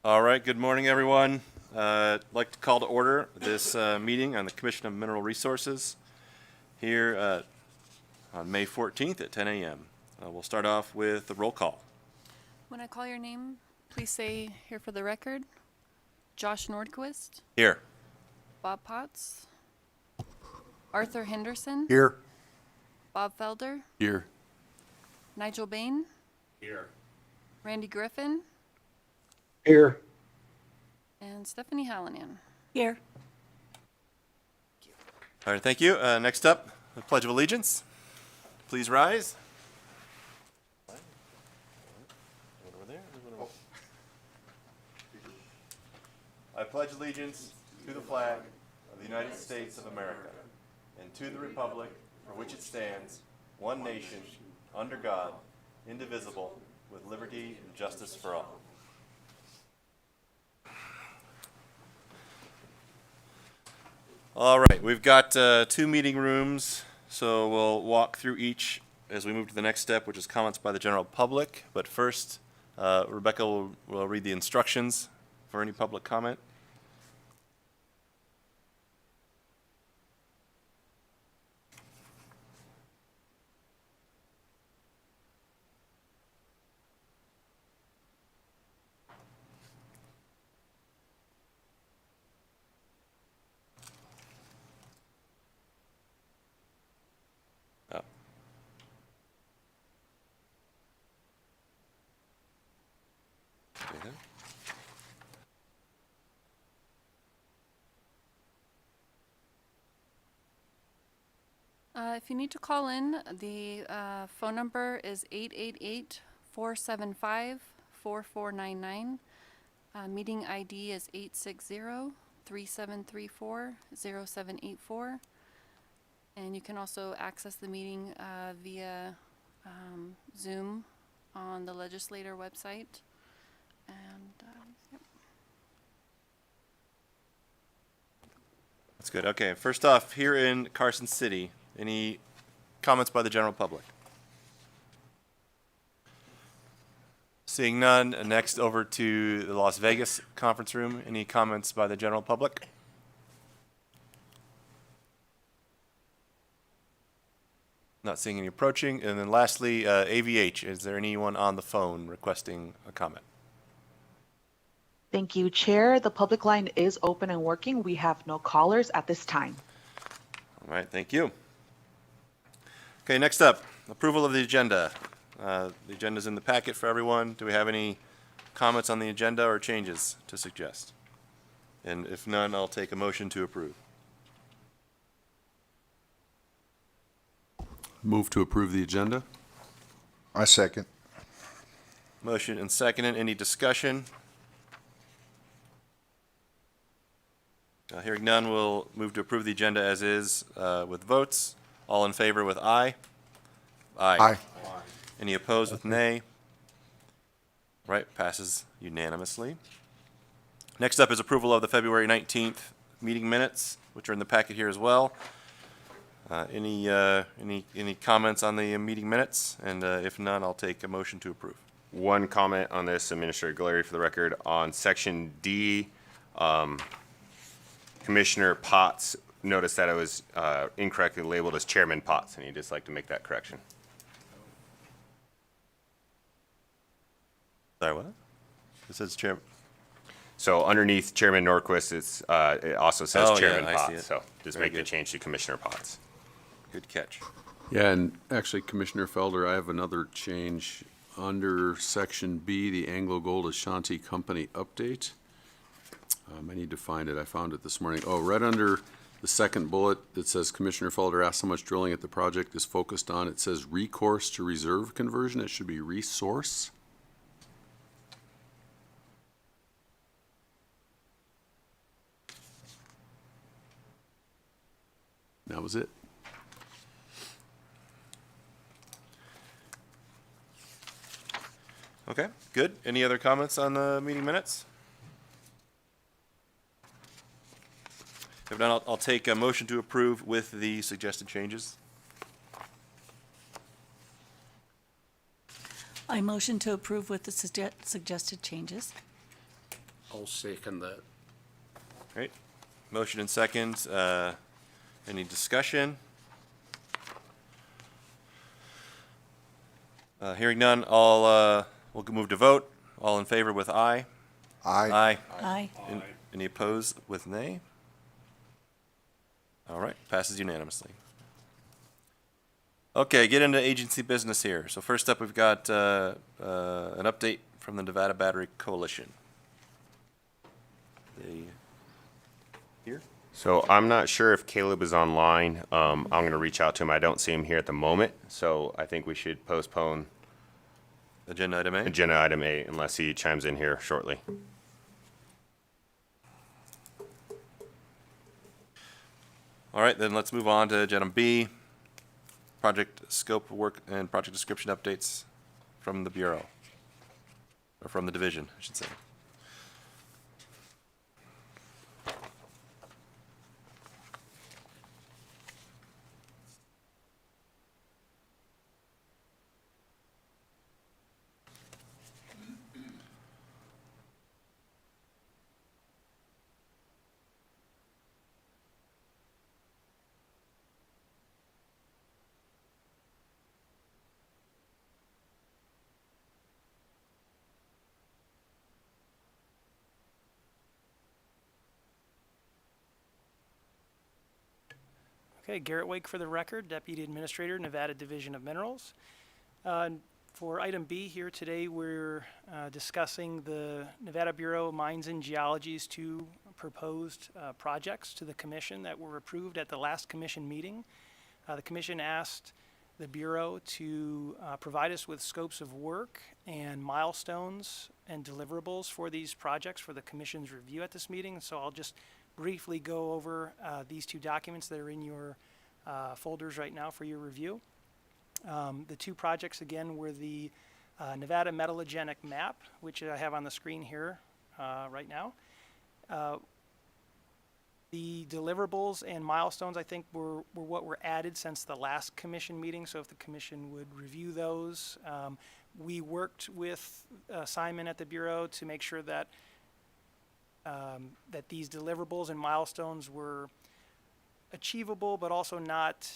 All right, good morning, everyone. I'd like to call to order this meeting on the Commission of Mineral Resources here on May 14th at 10 a.m. We'll start off with the roll call. When I call your name, please say here for the record. Josh Nordquist, Here. Bob Potts, Arthur Henderson, Here. Bob Felder, Here. Nigel Bain, Here. Randy Griffin, Here. and Stephanie Hallinan. Here. All right, thank you. Next up, the Pledge of Allegiance. Please rise. I pledge allegiance to the flag of the United States of America and to the republic for which it stands, one nation, under God, indivisible, with liberty and justice for all. All right, we've got two meeting rooms, so we'll walk through each as we move to the next step, which is comments by the general public. But first, Rebecca will read the instructions for any public comment. Oh. Okay. If you need to call in, the phone number is 888-475-4499. Meeting ID is 860-3734-0784. And you can also access the meeting via Zoom on the legislator website. And yep. That's good. Okay, first off, here in Carson City, any comments by the general public? Seeing none, next over to the Las Vegas conference room. Any comments by the general public? Not seeing any approaching. And then lastly, AVH, is there anyone on the phone requesting a comment? Thank you, Chair. The public line is open and working. We have no callers at this time. All right, thank you. Okay, next up, approval of the agenda. The agenda's in the packet for everyone. Do we have any comments on the agenda or changes to suggest? And if none, I'll take a motion to approve. Move to approve the agenda. I second. Motion and seconded. Any discussion? Hearing none, we'll move to approve the agenda as is with votes. All in favor with aye? Aye. Any opposed with nay? Right, passes unanimously. Next up is approval of the February 19th meeting minutes, which are in the packet here as well. Any comments on the meeting minutes? And if none, I'll take a motion to approve. One comment on this, Administrator Guillory, for the record, on Section D, Commissioner Potts noticed that it was incorrectly labeled as Chairman Potts, and he'd just like to make that correction. Sorry, what? It says Chairman. So underneath Chairman Norquist, it also says Oh, yeah, Chairman I see Potts. it. So just Very make the good. change to Commissioner Potts. Good catch. Yeah, and actually, Commissioner Felder, I have another change under Section B, the Anglo Gold Ashanti Company update. I need to find it. I found it this morning. Oh, right under the second bullet that says Commissioner Felder asked how much drilling at the project is focused on. It says recourse to reserve conversion. It should be resource. That was it. Okay, good. Any other comments on the meeting minutes? If not, I'll take a motion to approve with the suggested changes. I motion to approve with the suggested changes. I'll second that. Great. Motion and second. Any discussion? Hearing none, we'll move to vote. All in favor with aye? Aye. Aye. Any opposed with nay? All right, passes unanimously. Okay, get into agency business here. So first up, we've got an update from the Nevada Battery Coalition. They here? So I'm not sure if Caleb is online. I'm going to reach out to him. I don't see him here at the moment, so I think we should postpone Agenda item A? agenda item A unless he chimes in here shortly. All right, then let's move on to agenda B. Project scope of work and project description updates from the Bureau. Or from the division, I should say. Okay, Garrett Wake for the record, Deputy Administrator, Nevada Division of Minerals. For item B here today, we're discussing the Nevada Bureau of Mines and Geology's two proposed projects to the Commission that were approved at the last Commission meeting. The Commission asked the Bureau to provide us with scopes of work and milestones and deliverables for these projects for the Commission's review at this meeting. So I'll just briefly go over these two documents that are in your folders right now for your review. The two projects again were the Nevada Metallogenic Map, which I have on the screen here right now. The deliverables and milestones, I think, were what were added since the last Commission meeting, so if the Commission would review those. We worked with Simon at the Bureau to make sure that that these deliverables and milestones were achievable, but also not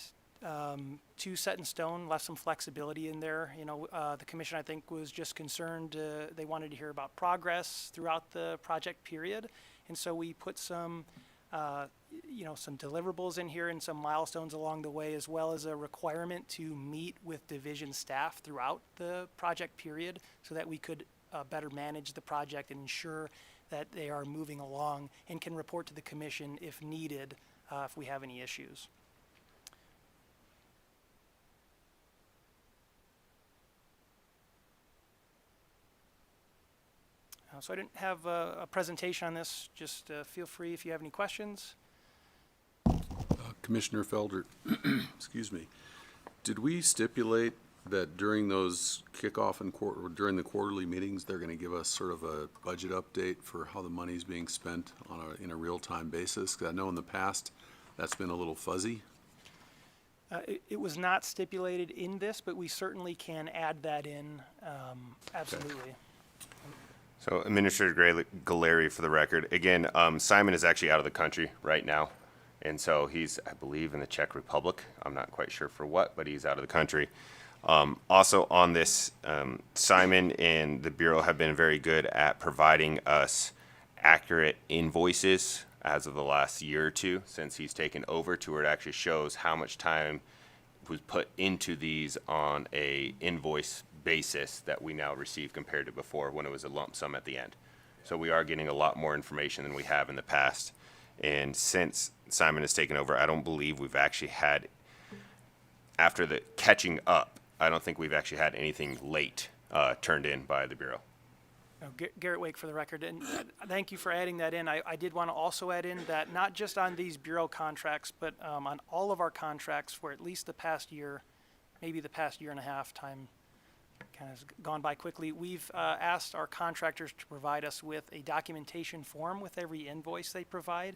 too set in stone, left some flexibility in there. You know, the Commission, I think, was just concerned, they wanted to hear about progress throughout the project period, and so we put some some deliverables in here and some milestones along the way, as well as a requirement to meet with division staff throughout the project period so that we could better manage the project and ensure that they are moving along and can report to the Commission if needed, if we have any issues. So I didn't have a presentation on this, just feel free if you have any questions. Commissioner Felder, excuse me, did we stipulate that during those kickoff and during the quarterly meetings, they're going to give us sort of a budget update for how the money's being spent in a real-time basis? 'Cause I know in the past that's been a little fuzzy. It was not stipulated in this, but we certainly can add that in, absolutely. So Administrator Galeri for the record. Again, Simon is actually out of the country right now. And so he's, I believe, in the Czech Republic. I'm not quite sure for what, but he's out of the country. Also on this, Simon and the Bureau have been very good at providing us accurate invoices as of the last year or two since he's taken over, to where it actually shows how much time was put into these on a invoice basis that we now receive compared to before when it was a lump sum at the end. So we are getting a lot more information than we have in the past. And since Simon has taken over, I don't believe we've actually had, after the catching up, I don't think we've actually had anything late turned in by the Bureau. Garrett Wake for the record, and thank you for adding that in. I did want to also add in that not just on these Bureau contracts, but on all of our contracts for at least the past year, maybe the past year and a half, time kind of has gone by quickly, we've asked our contractors to provide us with a documentation form with every invoice they provide.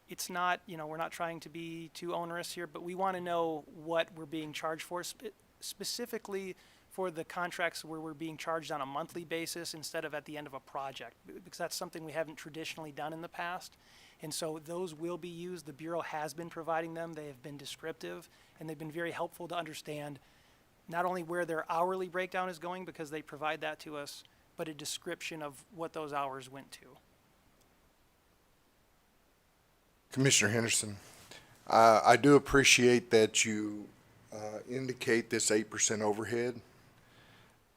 It's not, we're not trying to be too onerous here, but we want to know what we're being charged for, specifically for the contracts where we're being charged on a monthly basis instead of at the end of a project, because that's something we haven't traditionally done in the past. And so those will be used. The Bureau has been providing them. They have been descriptive, and they've been very helpful to understand not only where their hourly breakdown is going, because they provide that to us, but a description of what those hours went to. Commissioner Henderson, I do appreciate that you indicate this 8% overhead,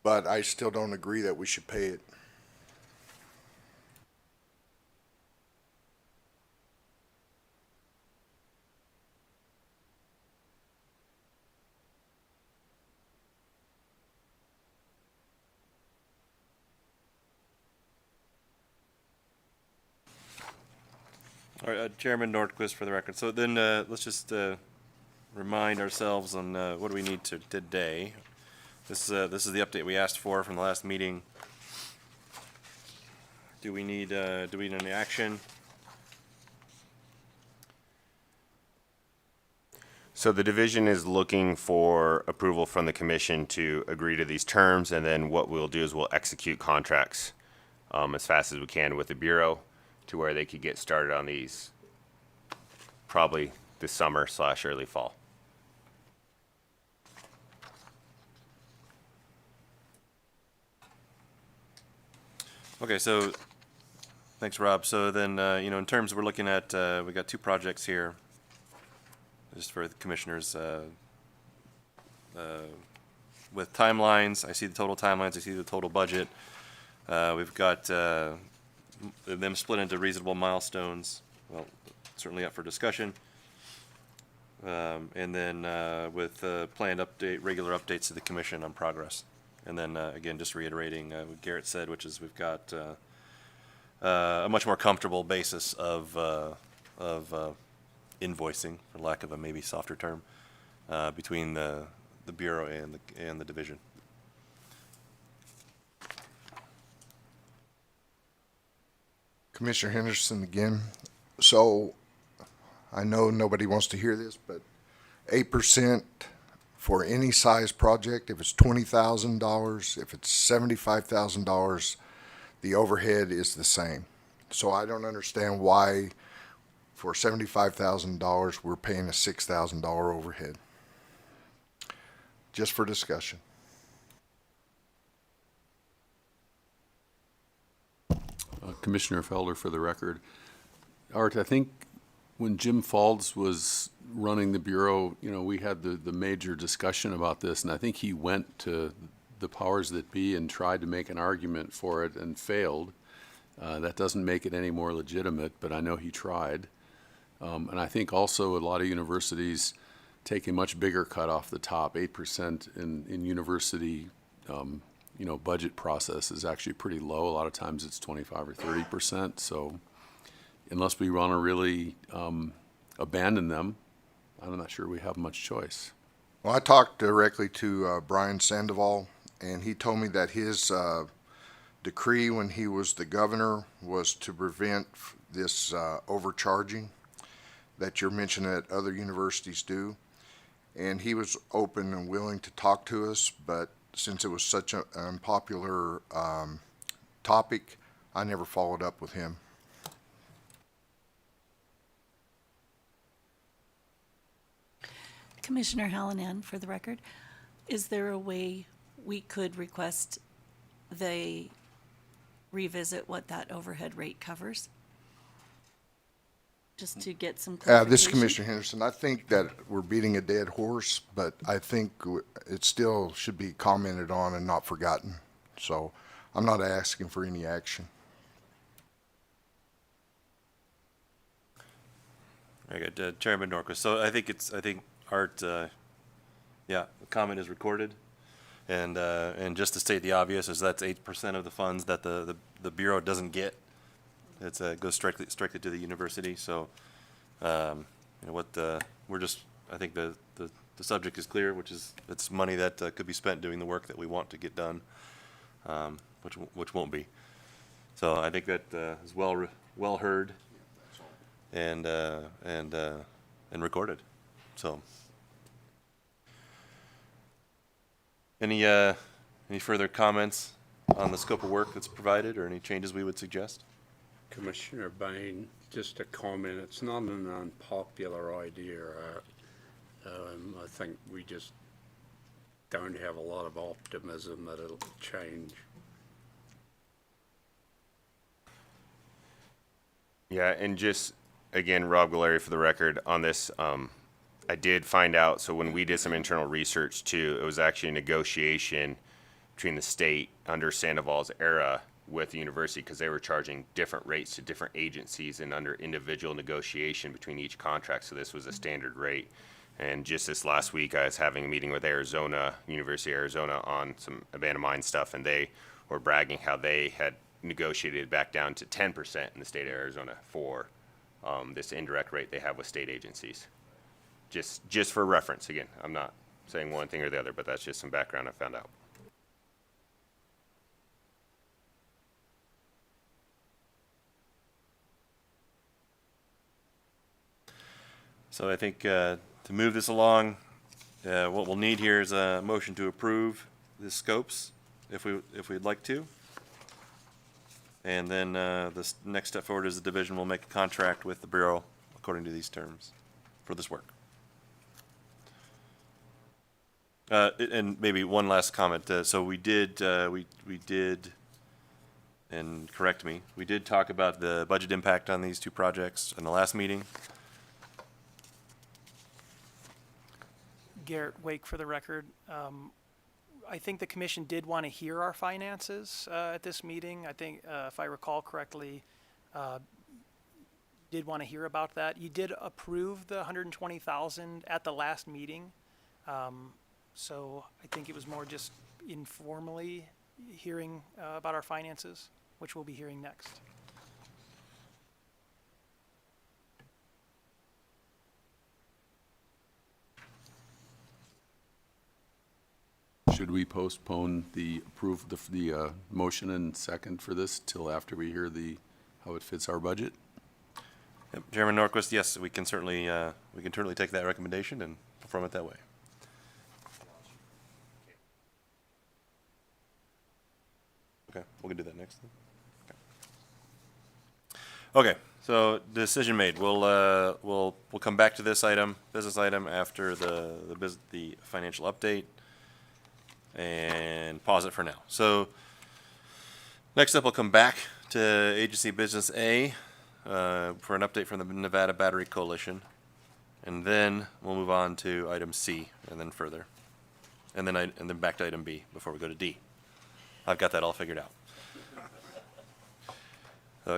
but I still don't agree that we should pay it. All right, Chairman Nordquist for the record. So then, let's just, remind ourselves on, what do we need to today? This is the update we asked for from the last meeting. Do we need any action? So the division is looking for approval from the commission to agree to these terms, and then what we'll do is we'll execute contracts as fast as we can with the Bureau to where they could get started on these probably this summer / early fall. Okay, so, thanks, Rob. So then, in terms, we're looking at, we got 2 projects here, just for the commissioners, with timelines. I see the total timelines, I see the total budget. We've got, them split into reasonable milestones, well, certainly up for discussion. And then, with, planned update, regular updates to the commission on progress. And then, again, just reiterating what Garrett said, which is we've got a much more comfortable basis of invoicing, for lack of a maybe softer term, between the Bureau and the division. Commissioner Henderson again. So I know nobody wants to hear this, but 8% for any size project, if it's $20,000, if it's $75,000, the overhead is the same. So I don't understand why for $75,000 we're paying a $6,000 overhead. Just for discussion. Commissioner Felder for the record. Art, I think when Jim Faulds was running the Bureau, we had the major discussion about this, and I think he went to the powers that be and tried to make an argument for it and failed. That doesn't make it any more legitimate, but I know he tried. And I think also a lot of universities take a much bigger cut off the top. 8% in university budget process is actually pretty low. A lot of times it's 25 or 30%. So unless we want to really abandon them, I'm not sure we have much choice. Well, I talked directly to Brian Sandoval, and he told me that his decree when he was the governor was to prevent this overcharging that you're mentioning that other universities do. And he was open and willing to talk to us, but since it was such an unpopular topic, I never followed up with him. Commissioner Hallinan, for the record, is there a way we could request they revisit what that overhead rate covers? Just to get some clarification? This is Commissioner Henderson. I think that we're beating a dead horse, but I think it still should be commented on and not forgotten. So I'm not asking for any action. Very good. Chairman Norquist. So I think Art, the comment is recorded. And just to state the obvious is that's 8% of the funds that the Bureau doesn't get. It's goes strictly to the university. So, we're just, I think the subject is clear, which is it's money that could be spent doing the work that we want to get done, which won't be. So I think that is well heard and recorded. So any Any further comments on the scope of work that's provided or any changes we would suggest? Commissioner Bain, just a comment. It's not an unpopular idea. I think we just don't have a lot of optimism that it'll change. Yeah, and just, again, Rob Galeri for the record, on this, I did find out, so when we did some internal research too, it was actually a negotiation between the state under Sandoval's era with the university, because they were charging different rates to different agencies and under individual negotiation between each contract, so this was a standard rate. And just this last week, I was having a meeting with University of Arizona on some abandoned mine stuff, and they were bragging how they had negotiated back down to 10% in the state of Arizona for this indirect rate they have with state agencies. Just for reference, again, I'm not saying one thing or the other, but that's just some background I found out. So I think to move this along, what we'll need here is a motion to approve the scopes, if we'd like to. And then this next step forward is the division will make a contract with the Bureau according to these terms for this work. And maybe one last comment. So we did, and correct me, we did talk about the budget impact on these two projects in the last meeting. Garrett Wake for the record. I think the commission did want to hear our finances at this meeting. I think, if I recall correctly, did want to hear about that. You did approve the 120,000 at the last meeting, so I think it was more just informally hearing about our finances, which we'll be hearing next. Should we postpone the motion and second for this till after we hear how it fits our budget? Yep. Chairman Norquist, yes, we can certainly take that recommendation and perform it that way. Okay, we'll do that next then. Okay, so decision made. We'll come back to this business item after the financial update, and pause it for now. So next up, we'll come back to Agency Business A for an update from the Nevada Battery Coalition, and then we'll move on to item C, and then further, and then back to item B before we go to D. I've got that all figured out.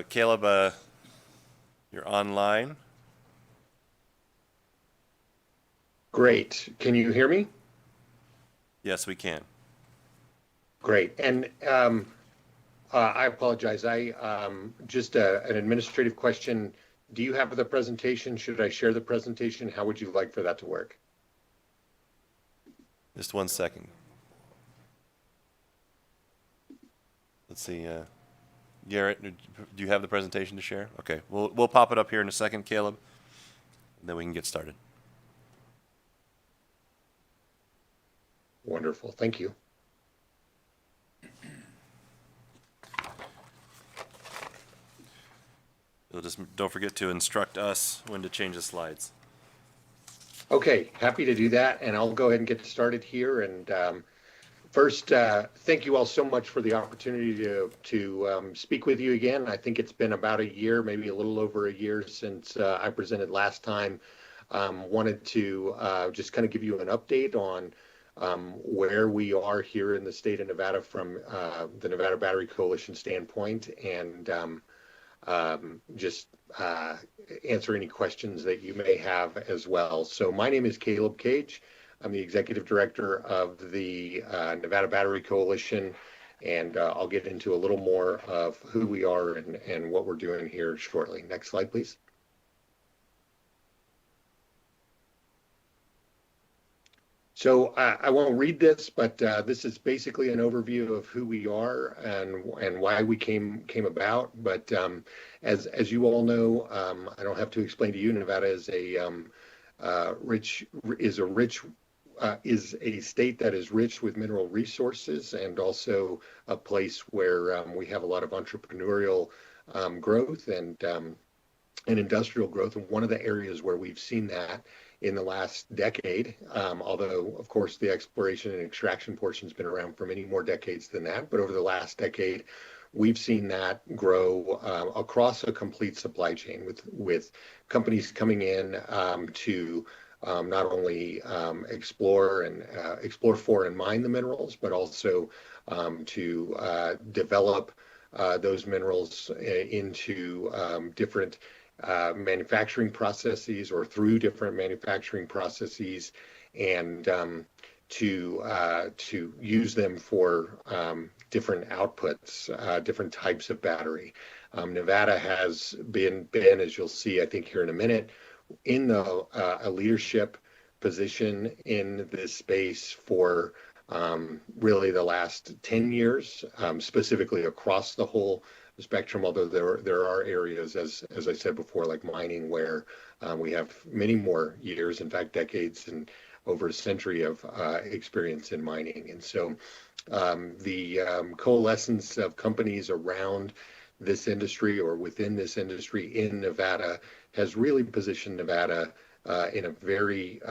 Caleb, you're online. Great. Can you hear me? Yes, we can. Great. And I apologize. Just an administrative question. Do you have the presentation? Should I share the presentation? How would you like for that to work? Just 1 second. Let's see. Garrett, do you have the presentation to share? Okay, we'll pop it up here in a second, Caleb, and then we can get started. Wonderful. Thank you. You'll just don't forget to instruct us when to change the slides. Okay, happy to do that, and I'll go ahead and get started here. And first, thank you all so much for the opportunity to speak with you again. I think it's been about a year, maybe a little over a year since I presented last time. Wanted to just kind of give you an update on where we are here in the state of Nevada from the Nevada Battery Coalition standpoint, and just answer any questions that you may have as well. So my name is Caleb Cage. I'm the executive director of the Nevada Battery Coalition, and I'll get into a little more of who we are and what we're doing here shortly. Next slide, please. So I won't read this, but this is basically an overview of who we are and why we came about. But as you all know, I don't have to explain to you, Nevada is a rich is a state that is rich with mineral resources and also a place where we have a lot of entrepreneurial growth and industrial growth. And one of the areas where we've seen that in the last decade, although of course the exploration and extraction portion has been around for many more decades than that, but over the last decade, we've seen that grow across a complete supply chain with companies coming in to not only explore for and mine the minerals, but also to develop those minerals into different manufacturing processes or through different manufacturing processes, and to use them for different outputs, different types of battery. Nevada has been, as you'll see, I think here in a minute, in a leadership position in this space for really the last 10 years, specifically across the whole spectrum, although there are areas, as I said before, like mining, where we have many more years, in fact, decades and over a century of experience in mining. And so the coalescence of companies around this industry or within this industry in Nevada has really positioned Nevada in a very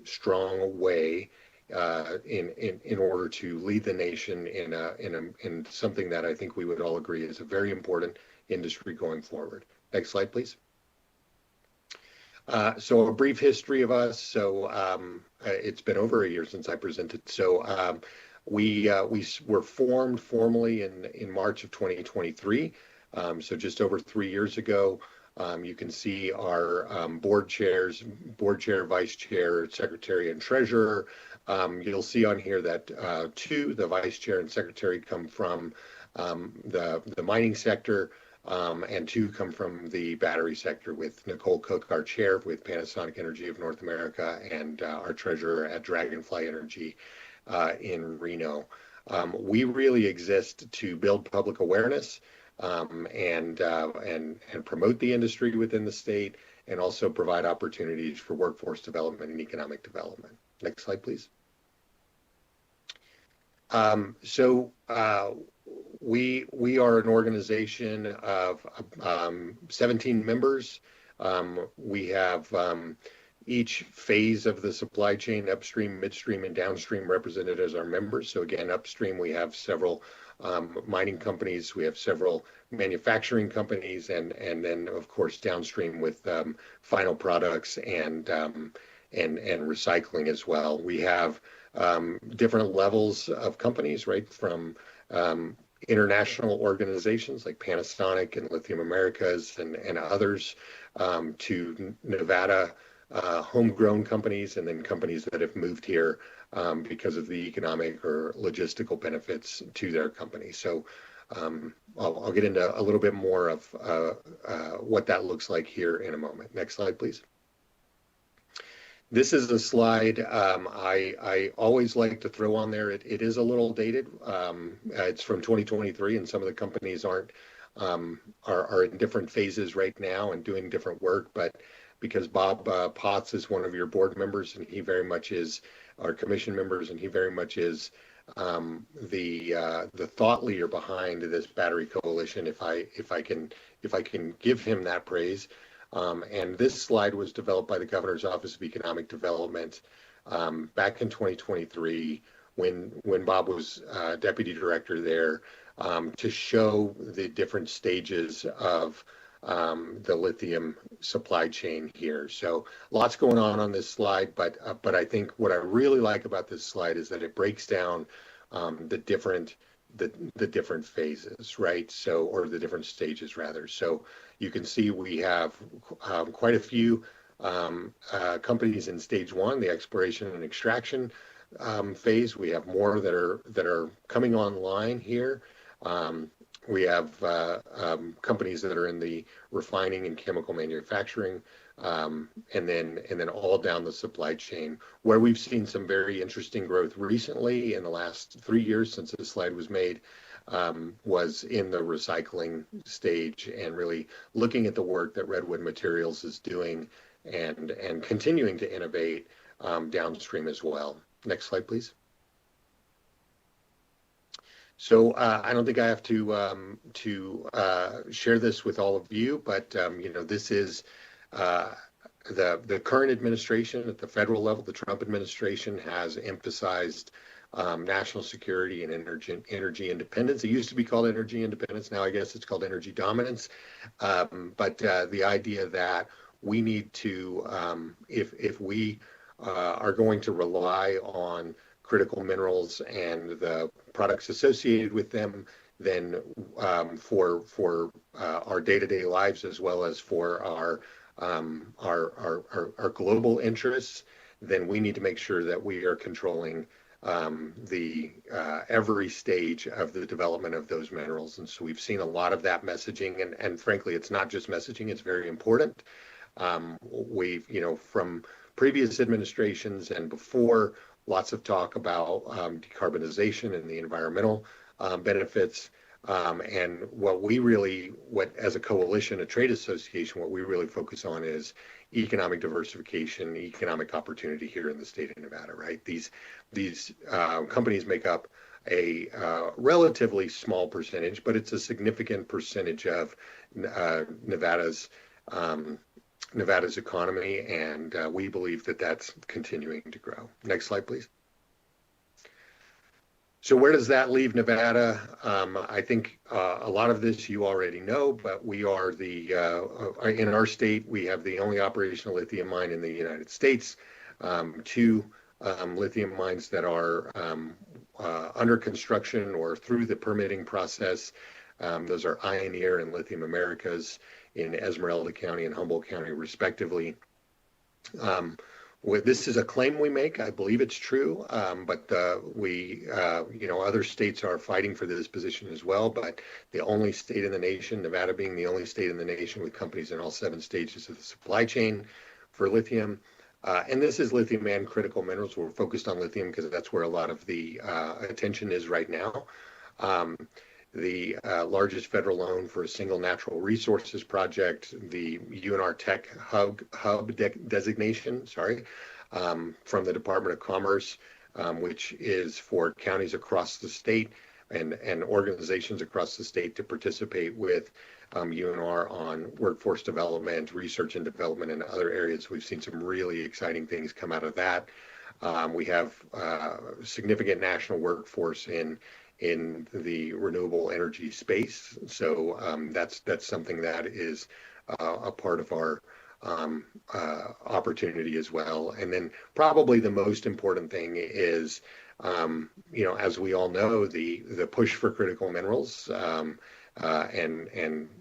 strong way in order to lead the nation in something that I think we would all agree is a very important industry going forward. Next slide, please. So a brief history of us. So it's been over a year since I presented. So we were formed formally in March of 2023. So just over 3 years ago. You can see our board chairs, board chair, vice chair, secretary, and treasurer. You'll see on here that the vice chair and secretary, come from the mining sector, and 2 come from the battery sector, with Nicole Cook, our chair with Panasonic Energy of North America, and our treasurer at Dragonfly Energy in Reno. We really exist to build public awareness and promote the industry within the state, and also provide opportunities for workforce development and economic development. Next slide, please. So we are an organization of 17 members. We have each phase of the supply chain, upstream, midstream, and downstream, represented as our members. So again, upstream, we have several mining companies, we have several manufacturing companies, and then of course downstream with final products and recycling as well. We have different levels of companies, right, from international organizations like Panasonic and Lithium Americas and others, to Nevada homegrown companies, and then companies that have moved here because of the economic or logistical benefits to their company. So I'll get into a little bit more of what that looks like here in a moment. Next slide, please. This is a slide I always like to throw on there. It is a little dated. It's from 2023, and some of the companies are in different phases right now and doing different work. But because Bob Potts is one of your board members, and he very much is our commission members, and he very much is the thought leader behind this battery coalition, if I can give him that praise. And this slide was developed by the Governor's Office of Economic Development back in 2023, when Bob was deputy director there, to show the different stages of the lithium supply chain here. So lots going on this slide, but I think what I really like about this slide is that it breaks down the different phases, right? So, or the different stages rather. So you can see we have quite a few companies in stage 1, the exploration and extraction phase. We have more that are coming online here. We have companies that are in the refining and chemical manufacturing, and then all down the supply chain, where we've seen some very interesting growth recently in the last 3 years since this slide was made, was in the recycling stage, and really looking at the work that Redwood Materials is doing and continuing to innovate downstream as well. Next slide, please. So I don't think I have to share this with all of you, but this is the current administration at the federal level. The Trump administration has emphasized national security and energy independence. It used to be called energy independence. Now I guess it's called energy dominance. But the idea that we need to, if we are going to rely on critical minerals and the products associated with them, then for our day-to-day lives as well as for our global interests, then we need to make sure that we are controlling every stage of the development of those minerals. And so we've seen a lot of that messaging, and frankly, it's not just messaging, it's very important. We've, from previous administrations and before, lots of talk about decarbonization and the environmental benefits. And what as a coalition, a trade association, what we really focus on is economic diversification, economic opportunity here in the state of Nevada, right? These companies make up a relatively small percentage, but it's a significant percentage of Nevada's economy, and we believe that that's continuing to grow. Next slide, please. So where does that leave Nevada? I think a lot of this you already know, but we are in our state, we have the only operational lithium mine in the United States, two lithium mines that are under construction or through the permitting process. Those are Ioneer and Lithium Americas in Esmeralda County and Humboldt County, respectively. This is a claim we make. I believe it's true, but other states are fighting for this position as well. But the only state in the nation, Nevada being the only state in the nation with companies in all 7 stages of the supply chain for lithium. And this is lithium and critical minerals. We're focused on lithium because that's where a lot of the attention is right now. The largest federal loan for a single natural resources project, the UNR Tech Hub designation, from the Department of Commerce, which is for counties across the state and organizations across the state to participate with UNR on workforce development, research and development, and other areas. We've seen some really exciting things come out of that. We have significant national workforce in the renewable energy space. So that's something that is a part of our opportunity as well. And then probably the most important thing is, as we all know, the push for critical minerals and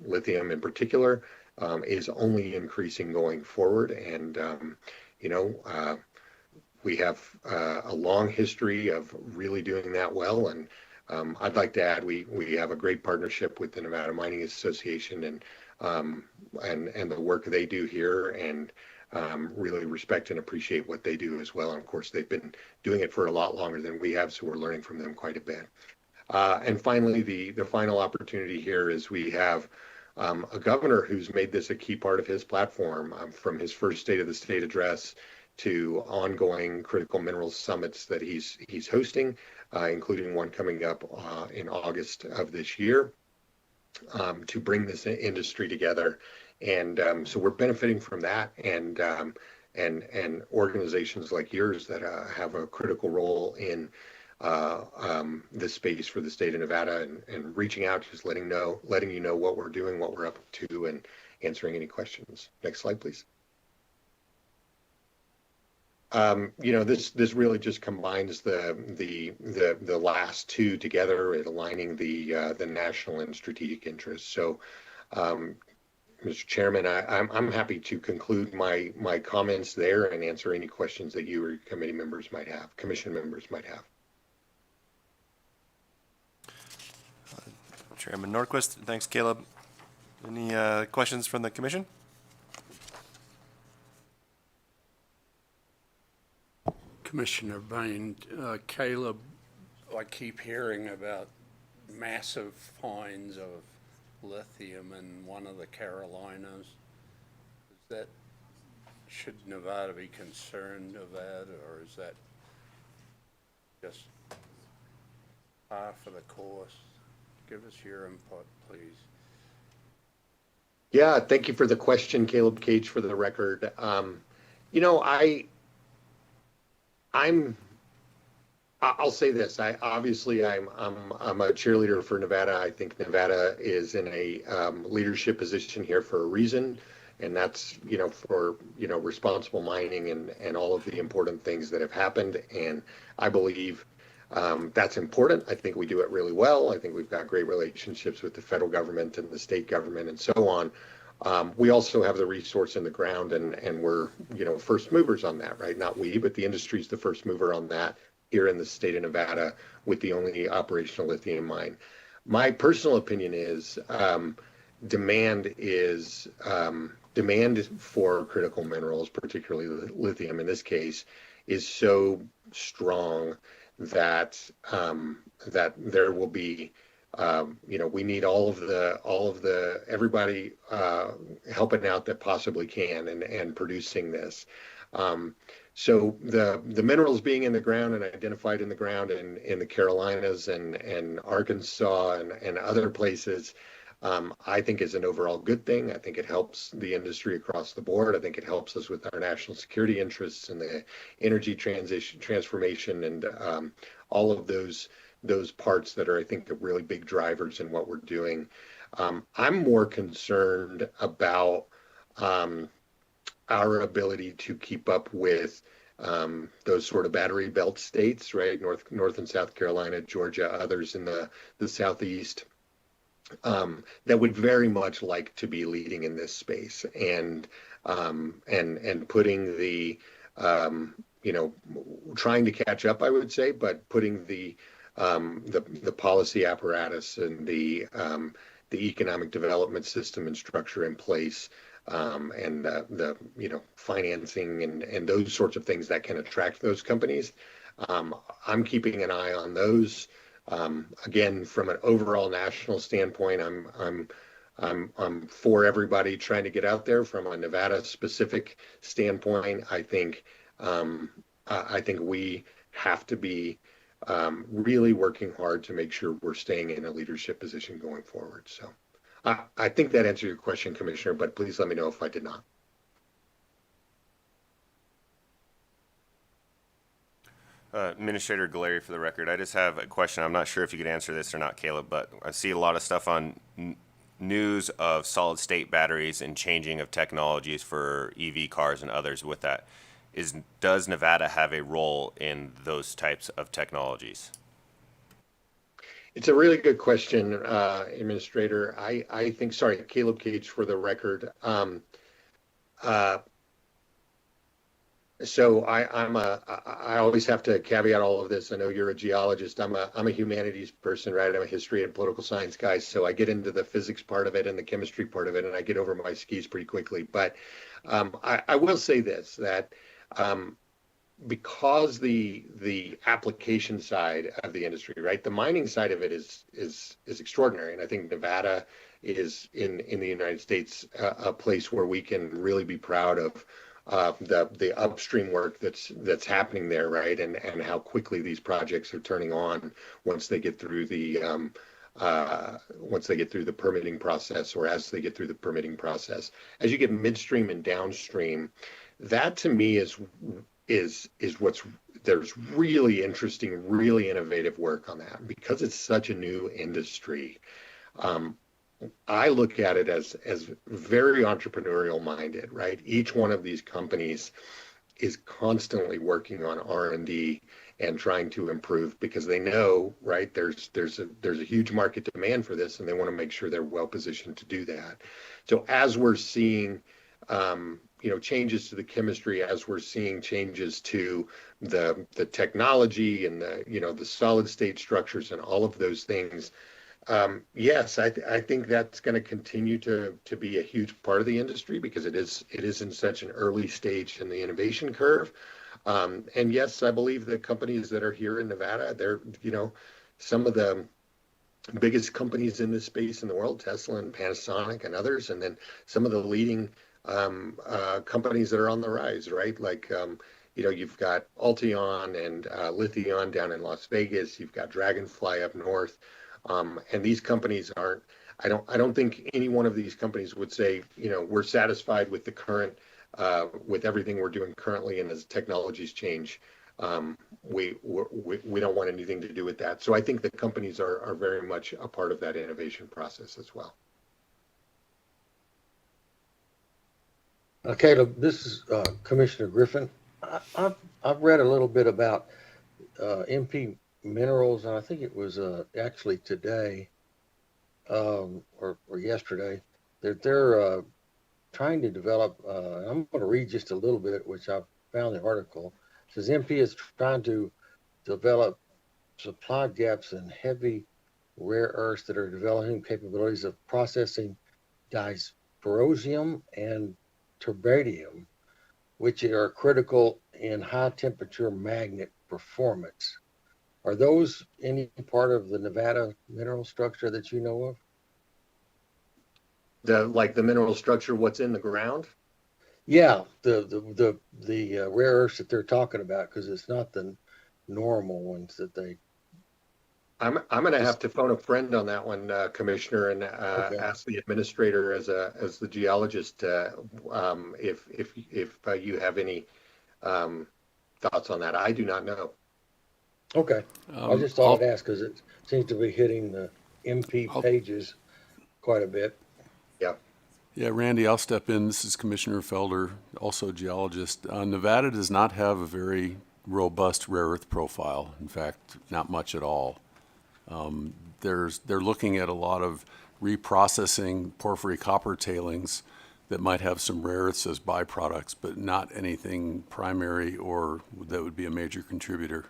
lithium in particular is only increasing going forward. And, we have a long history of really doing that well. And I'd like to add, we have a great partnership with the Nevada Mining Association and the work they do here, and really respect and appreciate what they do as well. And of course, they've been doing it for a lot longer than we have, so we're learning from them quite a bit. And finally, the final opportunity here is we have a governor who's made this a key part of his platform, from his first State of the State address to ongoing critical minerals summits that he's hosting, including one coming up in August of this year, to bring this industry together. And so we're benefiting from that, and organizations like yours that have a critical role in this space for the state of Nevada, and reaching out, just letting you know what we're doing, what we're up to, and answering any questions. Next slide, please. This really just combines the last two together at aligning the national and strategic interests. So, Mr. Chairman, I'm happy to conclude my comments there and answer any questions that you or commission members might have. Chairman Norquist, thanks, Caleb. Any questions from the commission? Commissioner Bain, Caleb, I keep hearing about massive finds of lithium in one of the Carolinas. Is that should Nevada be concerned of that, or is that just half of the cost? Give us your input, please. Yeah, thank you for the question, Caleb Cage, for the record. I'll say this. I'm a cheerleader for Nevada. I think Nevada is in a leadership position here for a reason, and that's for responsible mining and all of the important things that have happened. And I believe that's important. I think we do it really well. I think we've got great relationships with the federal government and the state government and so on. We also have the resource in the ground, and we're first movers on that, right? Not we, but the industry's the first mover on that here in the state of Nevada with the only operational lithium mine. My personal opinion is demand for critical minerals, particularly lithium in this case, is so strong that there will be we need all of the everybody helping out that possibly can and producing this. So the minerals being in the ground and identified in the ground in the Carolinas and Arkansas and other places, I think is an overall good thing. I think it helps the industry across the board. I think it helps us with our national security interests and the energy transformation and all of those parts that are, I think, really big drivers in what we're doing. I'm more concerned about our ability to keep up with those sort of battery belt states, right? North and South Carolina, Georgia, others in the Southeast, that would very much like to be leading in this space and putting the trying to catch up, I would say, but putting the policy apparatus and the economic development system and structure in place, and the financing and those sorts of things that can attract those companies. I'm keeping an eye on those. Again, from an overall national standpoint, I'm for everybody trying to get out there. From a Nevada specific standpoint, I think we have to be really working hard to make sure we're staying in a leadership position going forward. So I think that answered your question, Commissioner, but please let me know if I did not. Administrator Galeri, for the record, I just have a question. I'm not sure if you could answer this or not, Caleb, but I see a lot of stuff on news of solid state batteries and changing of technologies for EV cars and others with that. Does Nevada have a role in those types of technologies? It's a really good question, Administrator. I think, sorry, Caleb Cage for the record. So I always have to caveat all of this. I know you're a geologist. I'm a humanities person, right? I'm a history and political science guy. So I get into the physics part of it and the chemistry part of it, and I get over my skis pretty quickly. But I will say this, that because the application side of the industry, right, the mining side of it is extraordinary, and I think Nevada is in the United States a place where we can really be proud of the upstream work that's happening there, right, and how quickly these projects are turning on once they get through the permitting process, or as they get through the permitting process. As you get midstream and downstream, that to me is what's, there's really interesting, really innovative work on that because it's such a new industry. I look at it as very entrepreneurial minded, right? Each one of these companies is constantly working on R&D and trying to improve because they know, right, there's a huge market demand for this, and they want to make sure they're well positioned to do that. So as we're seeing changes to the chemistry, as we're seeing changes to the technology and the solid state structures and all of those things, yes, I think that's going to continue to be a huge part of the industry because it is in such an early stage in the innovation curve. And yes, I believe the companies that are here in Nevada, they're some of the biggest companies in this space in the world, Tesla and Panasonic and others, and then some of the leading companies that are on the rise, right? Like, you've got Alteon and Lithion down in Las Vegas. You've got Dragonfly up north, and these companies aren't. I don't think any one of these companies would say, we're satisfied with the current, with everything we're doing currently, and as technologies change, we don't want anything to do with that. So I think the companies are very much a part of that innovation process as well. Caleb, this is Commissioner Griffin. I've read a little bit about MP Minerals, and I think it was actually today or yesterday. They're trying to develop. I'm going to read just a little bit, which I found the article. It says MP is trying to develop supply gaps in heavy rare earths that are developing capabilities of processing dysprosium and terbidium, which are critical in high temperature magnet performance. Are those any part of the Nevada mineral structure that you know of? The mineral structure, what's in the ground? Yeah, the rare earths that they're talking about, because it's not the normal ones that they. I'm going to have to phone a friend on that one, Commissioner, and Okay. ask the administrator as the geologist if you have any thoughts on that. I do not know. Okay, I just thought I'd ask because it seems to be hitting the MP pages quite a bit. Yeah. Yeah, Randy, I'll step in. This is Commissioner Felder, also a geologist. Nevada does not have a very robust rare earth profile. In fact, not much at all. They're looking at a lot of reprocessing porphyry copper tailings that might have some rare earths as byproducts, but not anything primary or that would be a major contributor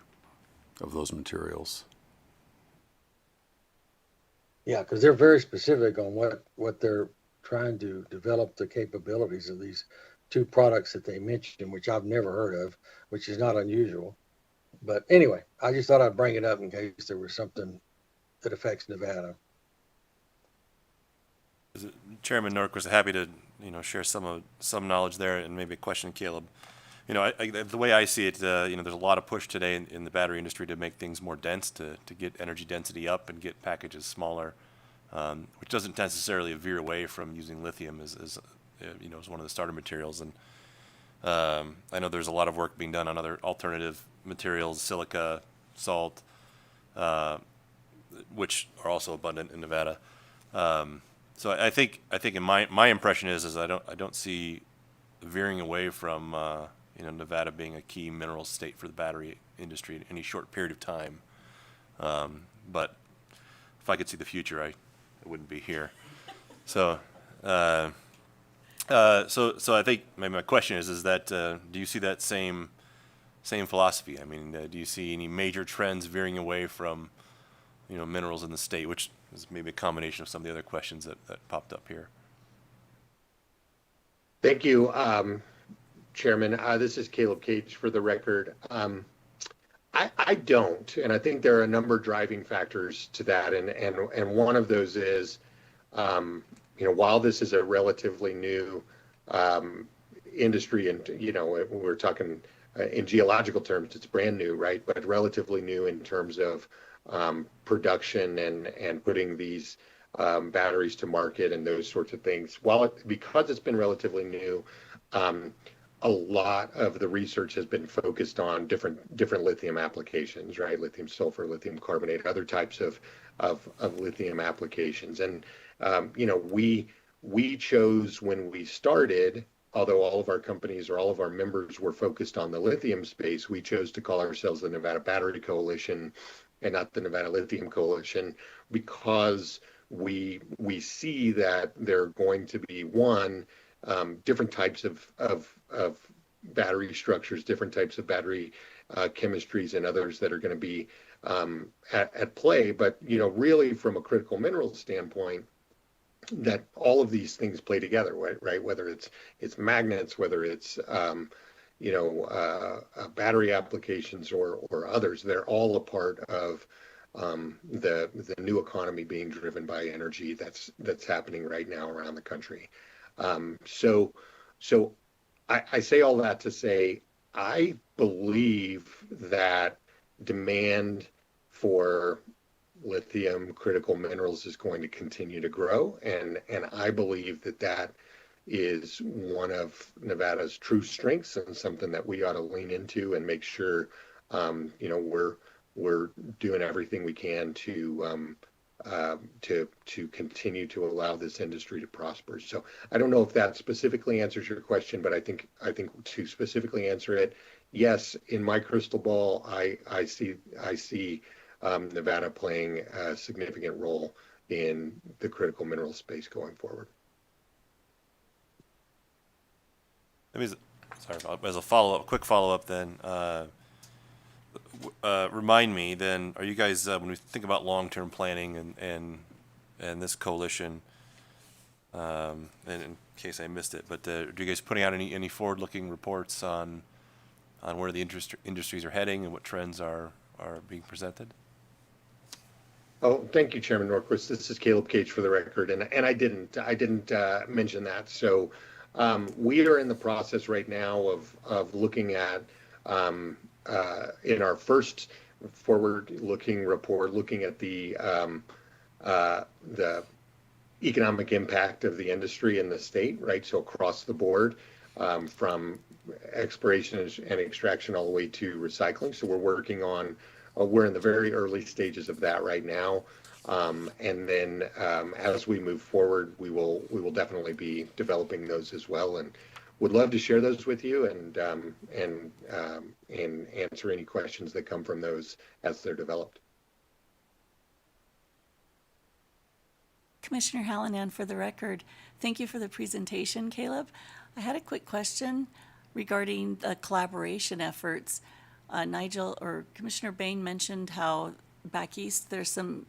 of those materials. Yeah, because they're very specific on what they're trying to develop the capabilities of these two products that they mentioned, which I've never heard of, which is not unusual. But anyway, I just thought I'd bring it up in case there was something that affects Nevada. Chairman Nork was happy to, share some knowledge there, and maybe a question, Caleb. The way I see it, there's a lot of push today in the battery industry to make things more dense, to get energy density up and get packages smaller, which doesn't necessarily veer away from using lithium as one of the starter materials. And I know there's a lot of work being done on other alternative materials, silica, salt, which are also abundant in Nevada. So I think in my impression is I don't see veering away from Nevada being a key mineral state for the battery industry in any short period of time. But if I could see the future, I wouldn't be here. So so I think maybe my question is that do you see that same philosophy? I mean, do you see any major trends veering away from minerals in the state, which is maybe a combination of some of the other questions that popped up here? Thank you, Chairman. This is Caleb Cage for the record. I don't, and I think there are a number of driving factors to that, and one of those is, while this is a relatively new industry, and we're talking in geological terms, it's brand new, right? But relatively new in terms of production and putting these batteries to market and those sorts of things. Because it's been relatively new, a lot of the research has been focused on different lithium applications, right? Lithium sulfur, lithium carbonate, other types of lithium applications. And we chose, when we started, although all of our companies or all of our members were focused on the lithium space, we chose to call ourselves the Nevada Battery Coalition and not the Nevada Lithium Coalition, because we see that there are going to be different types of battery structures, different types of battery chemistries, and others that are going to be at play. But really, from a critical minerals standpoint, that all of these things play together, right? Whether it's magnets, whether it's battery applications or others, they're all a part of the new economy being driven by energy that's happening right now around the country. So So I say all that to say, I believe that demand for lithium critical minerals is going to continue to grow. And I believe that that is one of Nevada's true strengths and something that we ought to lean into and make sure, we're doing everything we can to continue to allow this industry to prosper. So I don't know if that specifically answers your question, but I think to specifically answer it, yes, in my crystal ball, I see Nevada playing a significant role in the critical mineral space going forward. As a follow-up, quick follow-up then, remind me then, are you guys, when we think about long-term planning and this coalition, and in case I missed it, but are you guys putting out any forward-looking reports on where the industries are heading and what trends are being presented? Oh, thank you, Chairman Norquist. This is Caleb Cage for the record, and I didn't mention that. So we are in the process right now of looking at in our first forward-looking report, looking at the economic impact of the industry in the state, right? So across the board, from exploration and extraction all the way to recycling. So we're in the very early stages of that right now. And then as we move forward, we will definitely be developing those as well, and would love to share those with you and answer any questions that come from those as they're developed. Commissioner Hallinan, for the record, thank you for the presentation, Caleb. I had a quick question regarding the collaboration efforts. Nigel or Commissioner Bain mentioned how back east there's some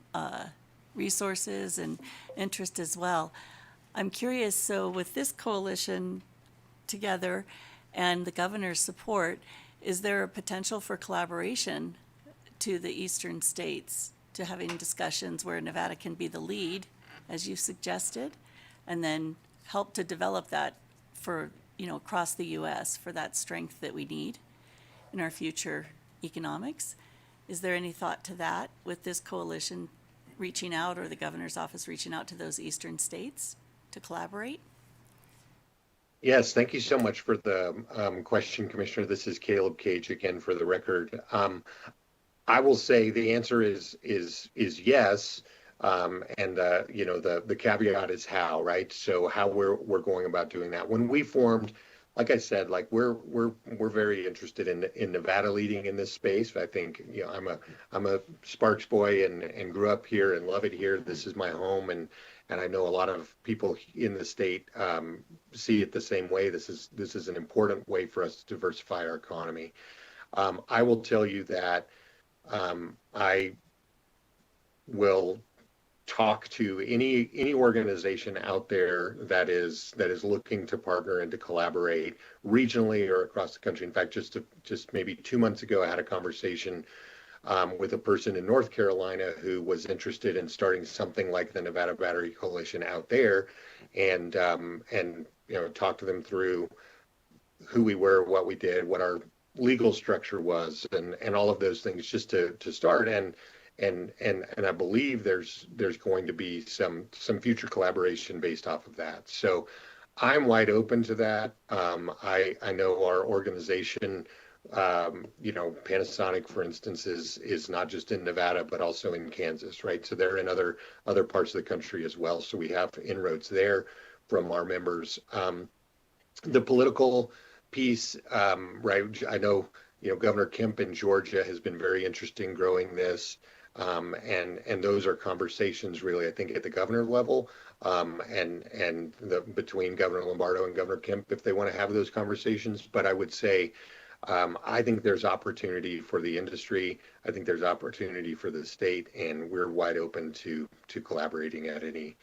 resources and interest as well. I'm curious, so with this coalition together and the governor's support, is there a potential for collaboration to the eastern states, to having discussions where Nevada can be the lead, as you suggested, and then help to develop that for, across the U.S. for that strength that we need in our future economics? Is there any thought to that with this coalition reaching out, or the governor's office reaching out to those eastern states to collaborate? Yes, thank you so much for the question, Commissioner. This is Caleb Cage again for the record. I will say the answer is yes, and the caveat is how, right? So how we're going about doing that. When we formed, like I said, like we're very interested in Nevada leading in this space. I think I'm a Sparks boy and grew up here and love it here. This is my home, and I know a lot of people in the state see it the same way. This is an important way for us to diversify our economy. I will tell you that I will talk to any organization out there that is looking to partner and to collaborate regionally or across the country. In fact, just maybe 2 months ago, I had a conversation with a person in North Carolina who was interested in starting something like the Nevada Battery Coalition out there, and talk to them through who we were, what we did, what our legal structure was, and all of those things just to start. And I believe there's going to be some future collaboration based off of that. So I'm wide open to that. I know our organization, Panasonic, for instance, is not just in Nevada, but also in Kansas, right? So they're in other parts of the country as well. So we have inroads there from our members. The political piece, right? I know, Governor Kemp in Georgia has been very interested in growing this. And those are conversations really, I think, at the governor level, and between Governor Lombardo and Governor Kemp, if they want to have those conversations. But I would say, I think there's opportunity for the industry. I think there's opportunity for the state, and we're wide open to collaborating at any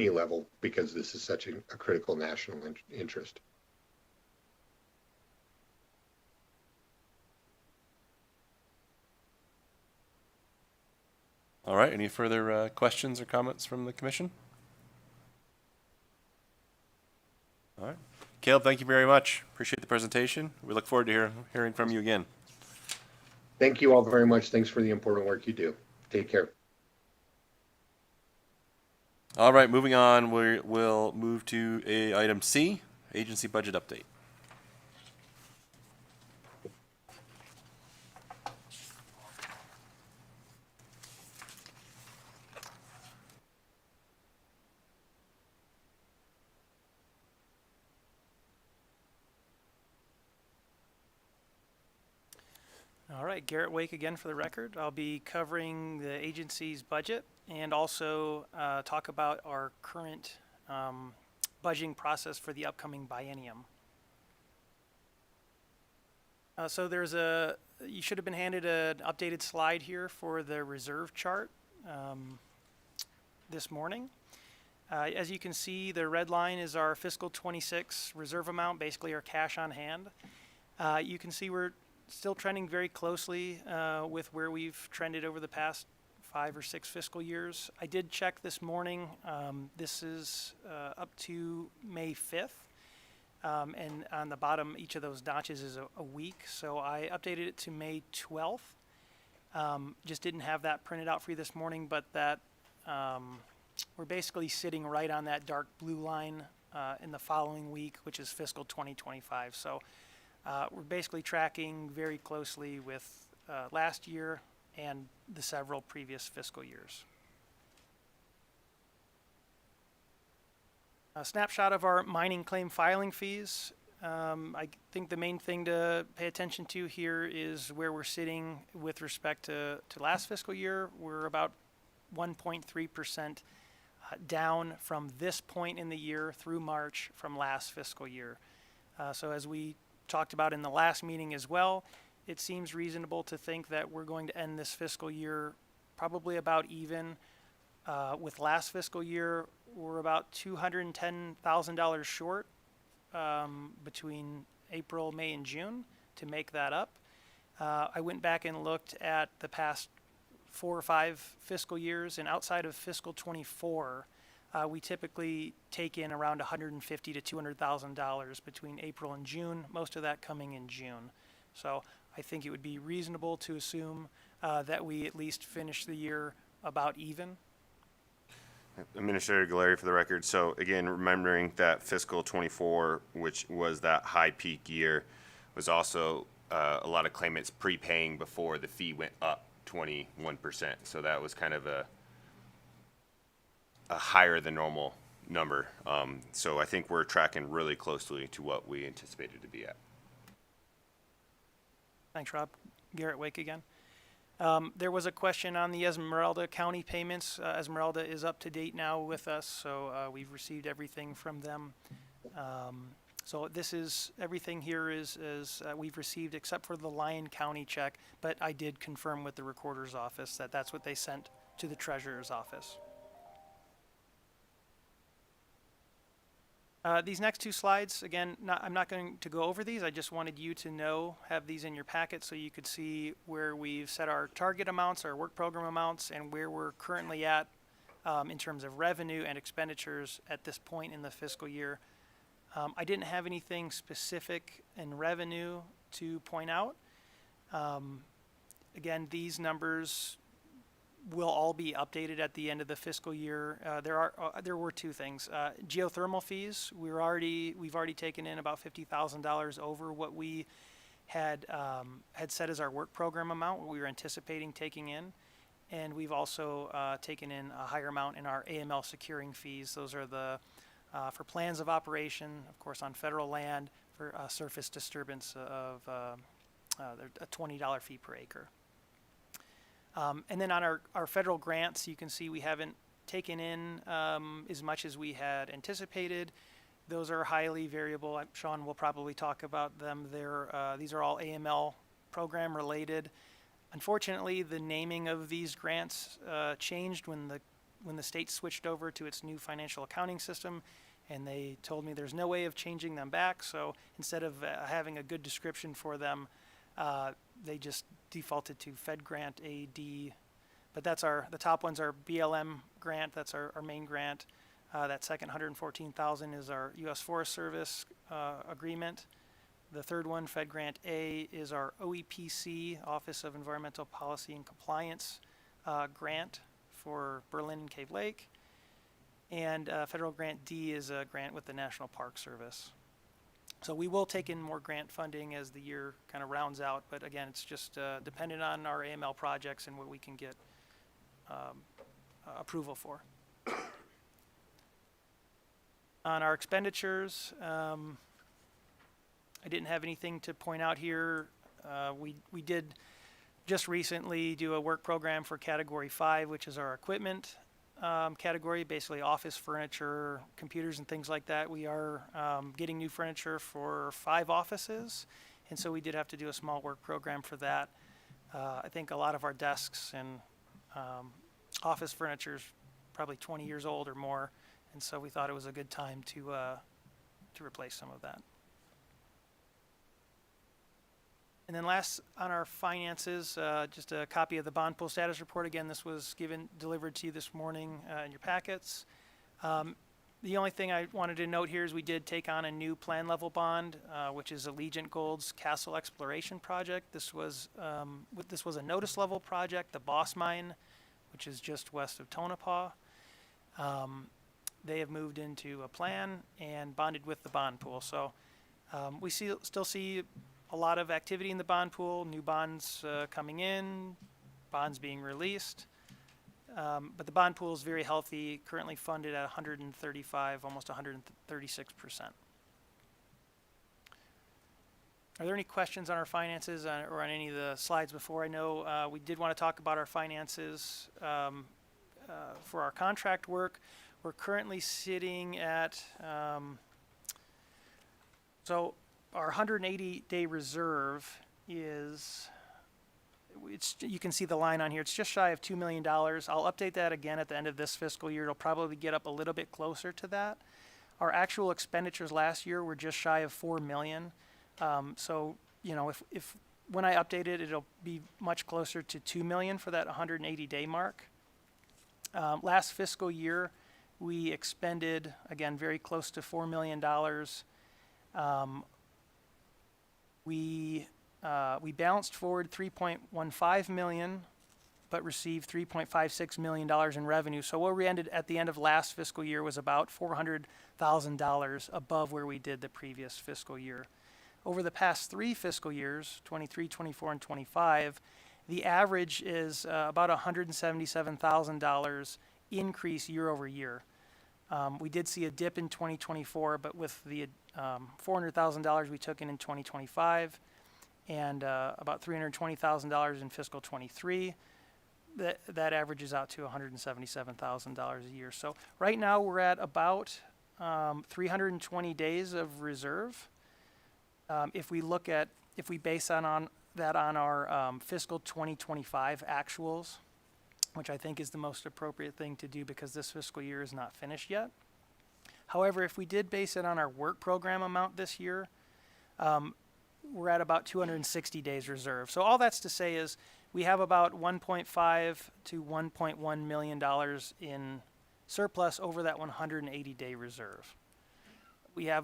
level, because this is such a critical national interest. All right, any further questions or comments from the commission? All right, Caleb, thank you very much. Appreciate the presentation. We look forward to hearing from you again. Thank you all very much. Thanks for the important work you do. Take care. All right, moving on, we'll move to item C, agency budget update. All right, Garrett Wake again for the record. I'll be covering the agency's budget and also talk about our current budgeting process for the upcoming biennium. So you should have been handed an updated slide here for the reserve chart this morning. As you can see, the red line is our fiscal 26 reserve amount, basically our cash on hand. You can see we're still trending very closely with where we've trended over the past 5 or 6 fiscal years. I did check this morning. This is up to May 5th. And on the bottom, each of those notches is a week. So I updated it to May 12th. Just didn't have that printed out for you this morning, but that we're basically sitting right on that dark blue line in the following week, which is fiscal 2025. So we're basically tracking very closely with last year and the several previous fiscal years. A snapshot of our mining claim filing fees. I think the main thing to pay attention to here is where we're sitting with respect to last fiscal year. We're about 1.3% down from this point in the year through March from last fiscal year. So as we talked about in the last meeting as well, it seems reasonable to think that we're going to end this fiscal year probably about even with last fiscal year. We're about $210,000 short between April, May, and June to make that up. I went back and looked at the past 4 or 5 fiscal years, and outside of fiscal 24, we typically take in around $150,000 to $200,000 between April and June, most of that coming in June. So I think it would be reasonable to assume that we at least finish the year about even. Administrator Galeri for the record. So again, remembering that fiscal 24, which was that high peak year, was also a lot of claimants prepaying before the fee went up 21%. So that was kind of a higher than normal number. So I think we're tracking really closely to what we anticipated to be at. Thanks, Rob. Garrett Wake again. There was a question on the Esmeralda County payments. Esmeralda is up to date now with us, so we've received everything from them. So this is, everything here is we've received except for the Lyon County check, but I did confirm with the recorder's office that that's what they sent to the treasurer's office. These next 2 slides, again, I'm not going to go over these. I just wanted you to have these in your packet so you could see where we've set our target amounts, our work program amounts, and where we're currently at in terms of revenue and expenditures at this point in the fiscal year. I didn't have anything specific in revenue to point out. Again, these numbers will all be updated at the end of the fiscal year. There were 2 things. Geothermal fees. We've already taken in about $50,000 over what we had set as our work program amount, what we were anticipating taking in, and we've also taken in a higher amount in our AML securing fees. Those are the for plans of operation, of course, on federal land for surface disturbance of a $20 fee per acre. And then on our federal grants, you can see we haven't taken in as much as we had anticipated. Those are highly variable. Sean will probably talk about them. These are all AML program related. Unfortunately, the naming of these grants changed when the state switched over to its new financial accounting system, and they told me there's no way of changing them back. So instead of having a good description for them, they just defaulted to Fed Grant AD, but that's the top ones are BLM grant, that's our main grant. That second 114,000 is our U.S. Forest Service agreement. The third one, Fed Grant A, is our OEPC, Office of Environmental Policy and Compliance grant for Berlin and Cave Lake. And Federal Grant D is a grant with the National Park Service. So we will take in more grant funding as the year kind of rounds out, but again, it's just dependent on our AML projects and what we can get approval for. On our expenditures, I didn't have anything to point out here. We did just recently do a work program for Category 5, which is our equipment category, basically office furniture, computers and things like that. We are getting new furniture for 5 offices, and so we did have to do a small work program for that. I think a lot of our desks and office furniture is probably 20 years old or more, and so we thought it was a good time to replace some of that. And then last on our finances, just a copy of the bond pool status report. Again, this was delivered to you this morning in your packets. The only thing I wanted to note here is we did take on a new plan level bond, which is Allegiant Gold's Castle Exploration Project. This was a notice level project, the Boss Mine, which is just west of Tonopah. They have moved into a plan and bonded with the bond pool. So we still see a lot of activity in the bond pool, new bonds coming in, bonds being released. But the bond pool is very healthy, currently funded at 135, almost 136%. Are there any questions on our finances or on any of the slides before? I know we did want to talk about our finances for our contract work. We're currently sitting at, so our 180-day reserve is, you can see the line on here, it's just shy of $2 million. I'll update that again at the end of this fiscal year. It'll probably get up a little bit closer to that. Our actual expenditures last year were just shy of $4 million. So, you know, if when I update it, it'll be much closer to $2 million for that 180-day mark. Last fiscal year, we expended, again, very close to $4 million. We balanced forward $3.15 million, but received $3.56 million in revenue. So where we ended at the end of last fiscal year was about $400,000 above where we did the previous fiscal year. Over the past 3 fiscal years, 23, 24, and 25, the average is about $177,000 increase year over year. We did see a dip in 2024, but with the $400,000 we took in 2025 and about $320,000 in fiscal 23, that averages out to $177,000 a year. So right now we're at about 320 days of reserve. If we base that on our fiscal 2025 actuals, which I think is the most appropriate thing to do because this fiscal year is not finished yet. However, if we did base it on our work program amount this year, we're at about 260 days reserve. So all that's to say is we have about $1.5 to $1.1 million in surplus over that 180-day reserve. You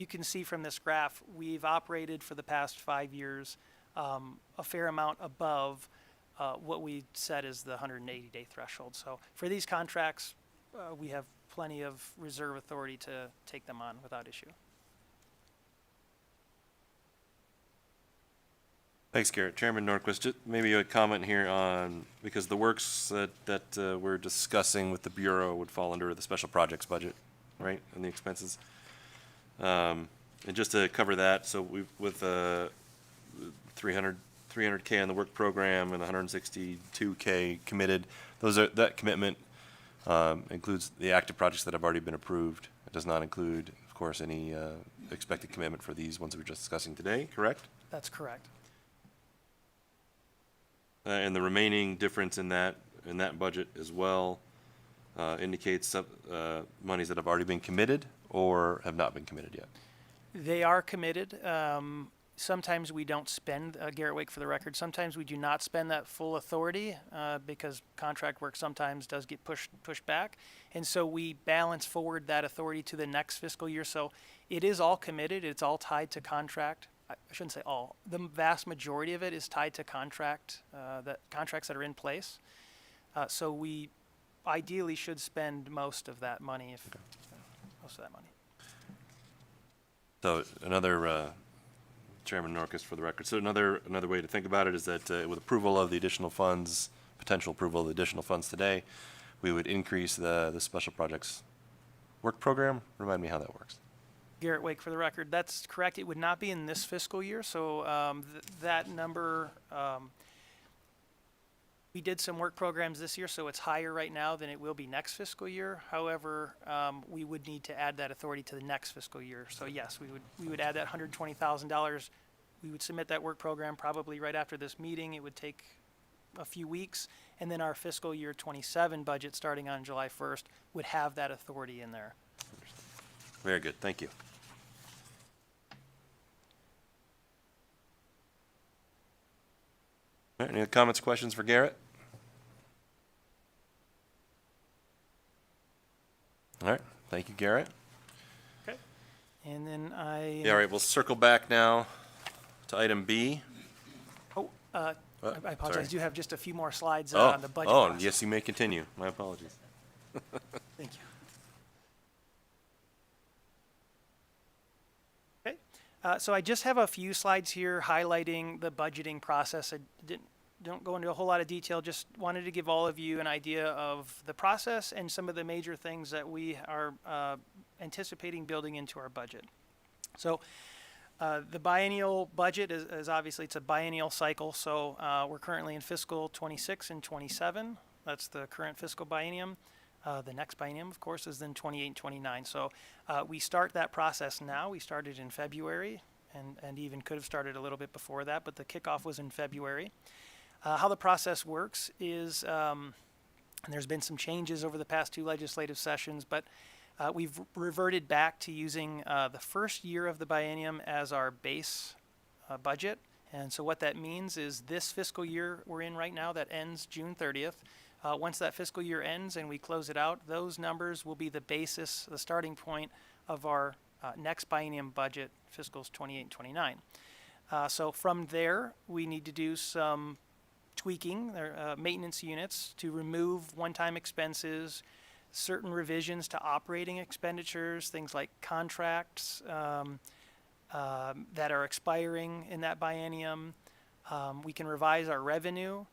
can see from this graph, we've operated for the past 5 years a fair amount above what we set as the 180-day threshold. So for these contracts, we have plenty of reserve authority to take them on without issue. Thanks, Garrett. Chairman Norquist, just maybe a comment here on, because the works that we're discussing with the Bureau would fall under the special projects budget, right, and the expenses. And just to cover that, so with 300K on the work program and 162K committed, that commitment includes the active projects that have already been approved. It does not include, of course, any expected commitment for these ones we were just discussing today, correct? That's correct. And the remaining difference in that budget as well indicates some monies that have already been committed or have not been committed yet. They are committed. sometimes we don't spend, Garrett Wake for the record, sometimes we do not spend that full authority because contract work sometimes does get pushed back. And so we balance forward that authority to the next fiscal year. So it is all committed. It's all tied to contract. I shouldn't say all. The vast majority of it is tied to contracts that are in place. So we ideally should spend most of that money. Most of that money. So another, Chairman Norcus for the record, so another way to think about it is that with approval of the additional funds, potential approval of the additional funds today, we would increase the special projects work program. Remind me how that works. Garrett Wake for the record, that's correct. It would not be in this fiscal year, so that number, we did some work programs this year, so it's higher right now than it will be next fiscal year. However, we would need to add that authority to the next fiscal year. So yes, we would add that $120,000. We would submit that work program probably right after this meeting. It would take a few weeks, and then our fiscal year 27 budget starting on July 1st would have that authority in there. Very good, thank you. All right, any other comments, questions for Garrett? All right, thank you, Garrett. Okay. And then Yeah, all right, we'll circle back now to item B. I apologize. sorry. I do have just a few more slides Oh, on the budget oh, process. yes, you may continue. My apologies. Thank you. Okay, so I just have a few slides here highlighting the budgeting process. I don't go into a whole lot of detail, just wanted to give all of you an idea of the process and some of the major things that we are anticipating building into our budget. So the biennial budget is obviously, it's a biennial cycle, so we're currently in fiscal 26 and 27. That's the current fiscal biennium. The next biennium, of course, is then 28 and 29. So we start that process now. We started in February and even could have started a little bit before that, but the kickoff was in February. How the process works is, and there's been some changes over the past two legislative sessions, but we've reverted back to using the first year of the biennium as our base budget. And so what that means is this fiscal year we're in right now that ends June 30th. Once that fiscal year ends and we close it out, those numbers will be the basis, the starting point of our next biennium budget, fiscals 28 and 29. So from there, we need to do some tweaking, maintenance units to remove one-time expenses, certain revisions to operating expenditures, things like contracts that are expiring in that biennium. We can revise our revenue.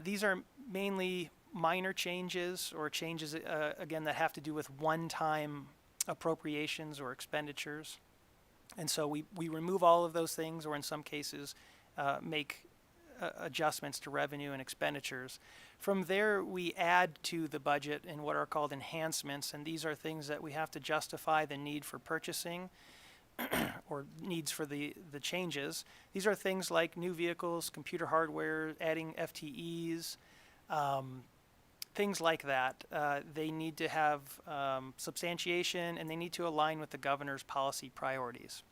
These are mainly minor changes or changes, again, that have to do with one-time appropriations or expenditures. And so we remove all of those things, or in some cases make adjustments to revenue and expenditures. From there, we add to the budget in what are called enhancements, and these are things that we have to justify the need for purchasing or needs for the changes. These are things like new vehicles, computer hardware, adding FTEs, things like that. They need to have substantiation, and they need to align with the governor's policy priorities.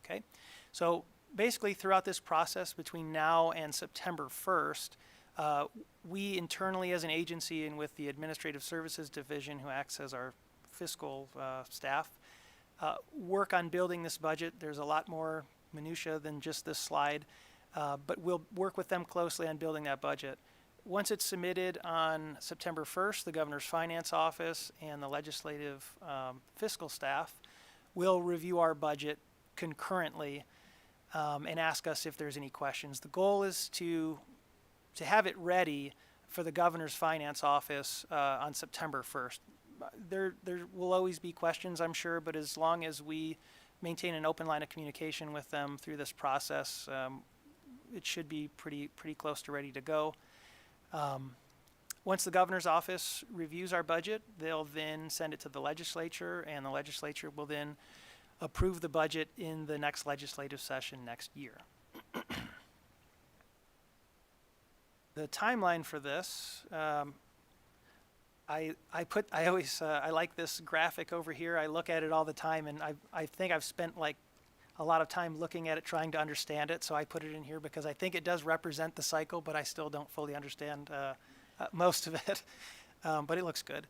Okay, so basically throughout this process between now and September 1st, we internally as an agency and with the Administrative Services Division, who acts as our fiscal staff, work on building this budget. There's a lot more minutia than just this slide, but we'll work with them closely on building that budget. Once it's submitted on September 1st, the Governor's Finance Office and the Legislative Fiscal Staff will review our budget concurrently and ask us if there's any questions. The goal is to have it ready for the Governor's Finance Office on September 1st. There will always be questions, I'm sure, but as long as we maintain an open line of communication with them through this process, it should be pretty close to ready to go. Once the Governor's Office reviews our budget, they'll then send it to the legislature, and the legislature will then approve the budget in the next legislative session next year. The timeline for this, I like this graphic over here. I look at it all the time, and I think I've spent like a lot of time looking at it, trying to understand it. So I put it in here because I think it does represent the cycle, but I still don't fully understand most of it. But it looks good.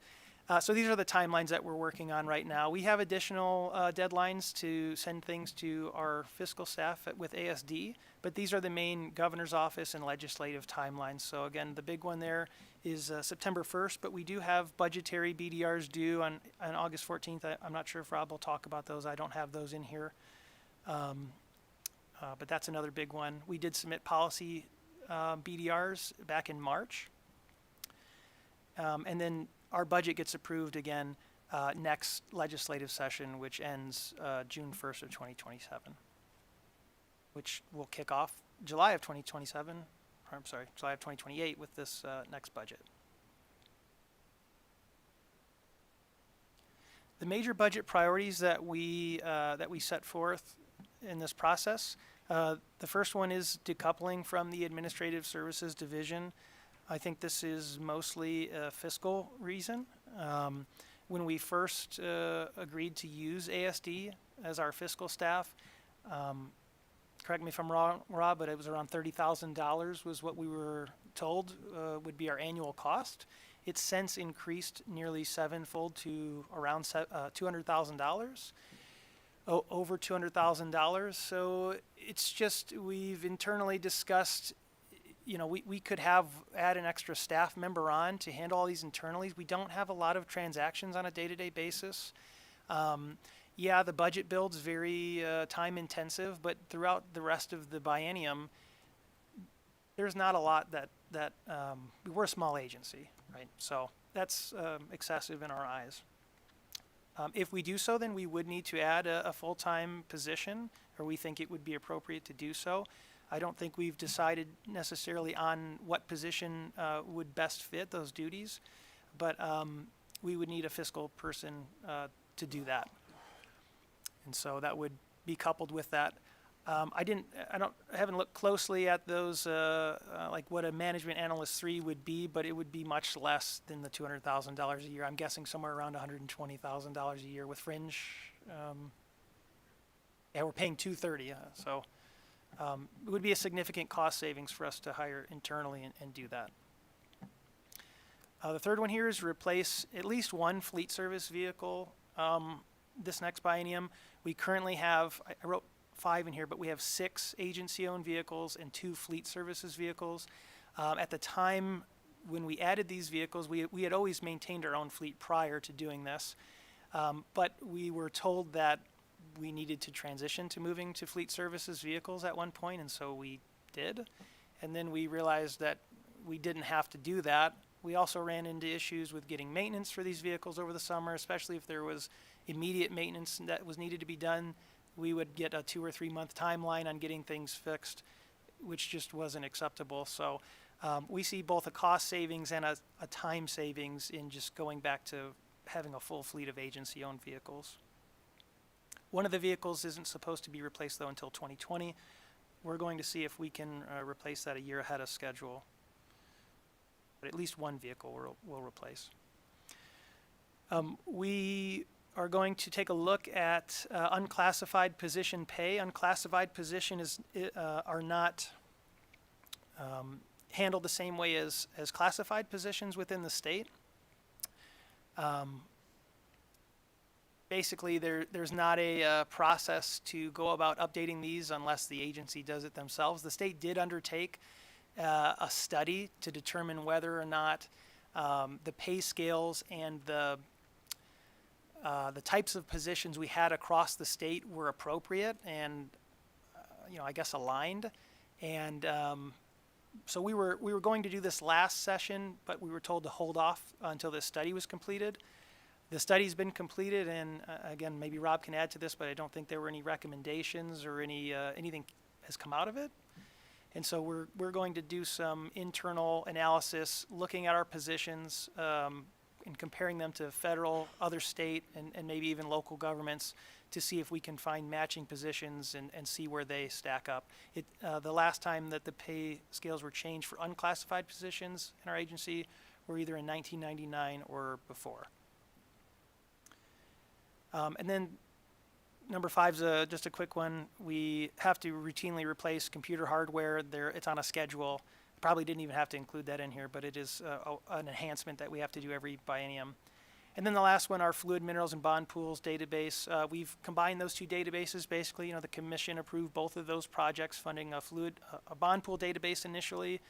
So these are the timelines that we're working on right now. We have additional deadlines to send things to our fiscal staff with ASD, but these are the main governor's office and legislative timelines. So again, the big one there is September 1st, but we do have budgetary BDRs due on August 14th. I'm not sure if Rob will talk about those. I don't have those in here. But that's another big one. We did submit policy BDRs back in March. And then our budget gets approved again next legislative session, which ends June 1st of 2027, which will kick off July of 2027, or I'm sorry, July of 2028 with this next budget. The major budget priorities that we set forth in this process, the first one is decoupling from the Administrative Services Division. I think this is mostly a fiscal reason. When we first agreed to use ASD as our fiscal staff, correct me if I'm wrong, Rob, but it was around $30,000 was what we were told would be our annual cost. It's since increased nearly sevenfold to around $200,000. Over $200,000. So it's just, we've internally discussed, you know, we could add an extra staff member on to handle all these internally. We don't have a lot of transactions on a day-to-day basis. Yeah, the budget build's very time intensive, but throughout the rest of the biennium, there's not a lot that we're a small agency, right? So that's excessive in our eyes. If we do so, then we would need to add a full-time position, or we think it would be appropriate to do so. I don't think we've decided necessarily on what position would best fit those duties, but we would need a fiscal person to do that. And so that would be coupled with that. I haven't looked closely at those, like what a management analyst 3 would be, but it would be much less than the $200,000 a year. I'm guessing somewhere around $120,000 a year with fringe. Yeah, we're paying $230, so it would be a significant cost savings for us to hire internally and do that. The third one here is replace at least one fleet service vehicle this next biennium. We currently have, I wrote 5 in here, but we have 6 agency-owned vehicles and 2 fleet services vehicles. At the time when we added these vehicles, we had always maintained our own fleet prior to doing this, but we were told that we needed to transition to moving to fleet services vehicles at one point, and so we did. And then we realized that we didn't have to do that. We also ran into issues with getting maintenance for these vehicles over the summer, especially if there was immediate maintenance that was needed to be done. We would get a 2 or 3 month timeline on getting things fixed, which just wasn't acceptable. So we see both a cost savings and a time savings in just going back to having a full fleet of agency-owned vehicles. One of the vehicles isn't supposed to be replaced, though, until 2020. We're going to see if we can replace that a year ahead of schedule. But at least one vehicle we'll replace. We are going to take a look at unclassified position pay. Unclassified positions are not handled the same way as classified positions within the state. Basically, there's not a process to go about updating these unless the agency does it themselves. The state did undertake a study to determine whether or not the pay scales and the types of positions we had across the state were appropriate and, I guess aligned. And so we were going to do this last session, but we were told to hold off until this study was completed. The study's been completed, and again, maybe Rob can add to this, but I don't think there were any recommendations or anything has come out of it. And so we're going to do some internal analysis, looking at our positions and comparing them to federal, other state, and maybe even local governments to see if we can find matching positions and see where they stack up. The last time that the pay scales were changed for unclassified positions in our agency were either in 1999 or before. And then number 5's just a quick one. We have to routinely replace computer hardware. It's on a schedule. Probably didn't even have to include that in here, but it is an enhancement that we have to do every biennium. And then the last one, our fluid minerals and bond pools database. We've combined those two databases. Basically, the commission approved both of those projects, funding a bond pool database initially,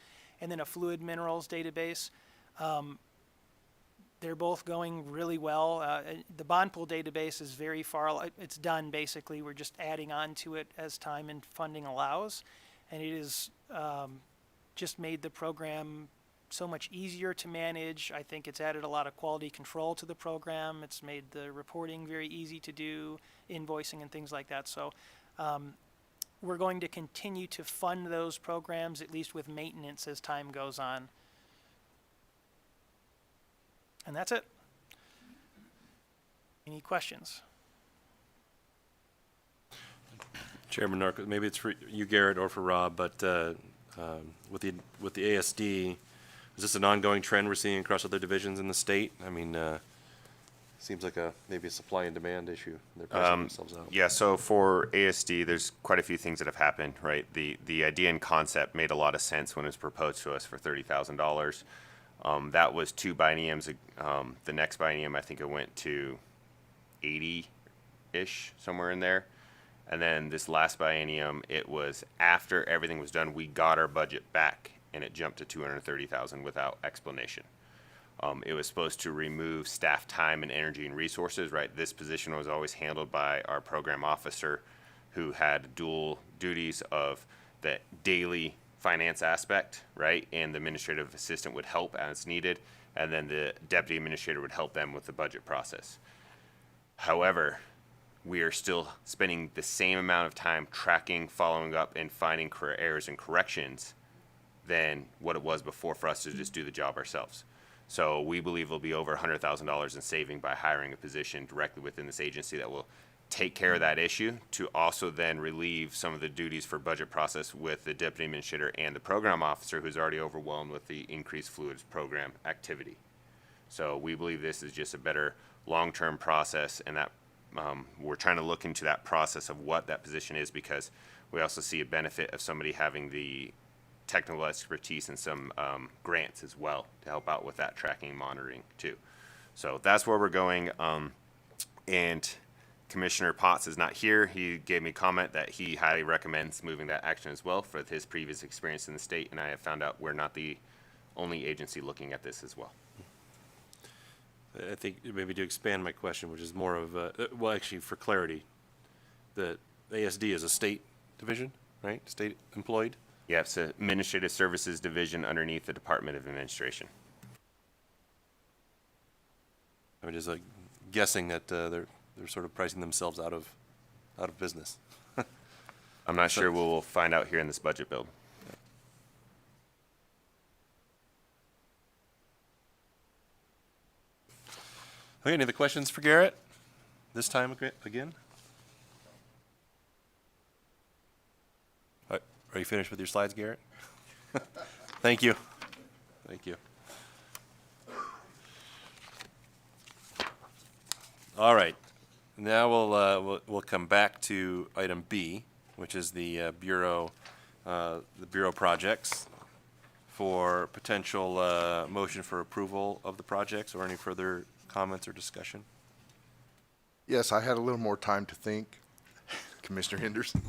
and then a fluid minerals database. They're both going really well. The bond pool database is very far. It's done basically. We're just adding on to it as time and funding allows, and it is just made the program so much easier to manage. I think it's added a lot of quality control to the program. It's made the reporting very easy to do, invoicing and things like that. So we're going to continue to fund those programs, at least with maintenance as time goes on. And that's it. Any questions? Chairman Narco, maybe it's for you, Garrett, or for Rob, but with the ASD, is this an ongoing trend we're seeing across other divisions in the state? I mean, seems like maybe a supply and demand issue. They're pricing themselves out. Yeah, so for ASD, there's quite a few things that have happened, right? The idea and concept made a lot of sense when it was proposed to us for $30,000. That was 2 bienniums. The next biennium, I think it went to 80-ish, somewhere in there. And then this last biennium, it was after everything was done, we got our budget back, and it jumped to $230,000 without explanation. It was supposed to remove staff time and energy and resources, right? This position was always handled by our program officer, who had dual duties of the daily finance aspect, right? And the administrative assistant would help as needed, and then the deputy administrator would help them with the budget process. However, we are still spending the same amount of time tracking, following up, and finding errors and corrections than what it was before for us to just do the job ourselves. So we believe it'll be over $100,000 in saving by hiring a position directly within this agency that will take care of that issue, to also then relieve some of the duties for budget process with the deputy administrator and the program officer, who's already overwhelmed with the increased fluids program activity. So we believe this is just a better long-term process, and that we're trying to look into that process of what that position is, because we also see a benefit of somebody having the technical expertise and some grants as well to help out with that tracking and monitoring too. So that's where we're going. And Commissioner Potts is not here. He gave me a comment that he highly recommends moving that action as well for his previous experience in the state, and I have found out we're not the only agency looking at this as well. I think maybe to expand my question, which is more of well, actually, for clarity, the ASD is a state division, right? State employed? Yeah, it's an Administrative Services Division underneath the Department of Administration. I'm just like guessing that they're sort of pricing themselves out of business. I'm not sure. We'll find out here in this budget bill. Okay, any other questions for Garrett? This time again? Are you finished with your slides, Garrett? Thank you. Thank you. All right. Now we'll come back to item B, which is the bureau projects, for potential motion for approval of the projects, or any further comments or discussion. Yes, I had a little more time to think, Commissioner Henderson.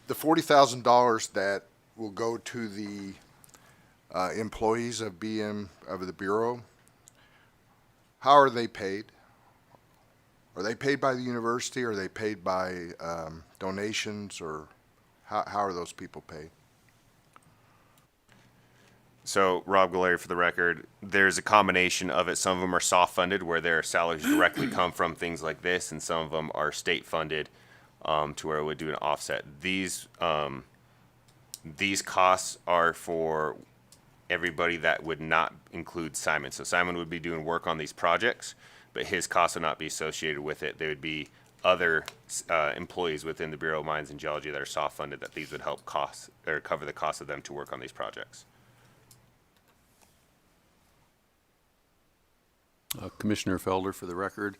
The $40,000 that will go to the employees of the Bureau, how are they paid? Are they paid by the university, or are they paid by donations, or how are those people paid? So, Rob Galeri, for the record, there's a combination of it. Some of them are soft funded, where their salaries directly come from things like this, and some of them are state funded, to where it would do an offset. These costs are for everybody that would not include Simon. So Simon would be doing work on these projects, but his costs would not be associated with it. There would be other employees within the Bureau of Mines and Geology that are soft funded, that these would help cover the cost of them to work on these projects. Commissioner Felder, for the record.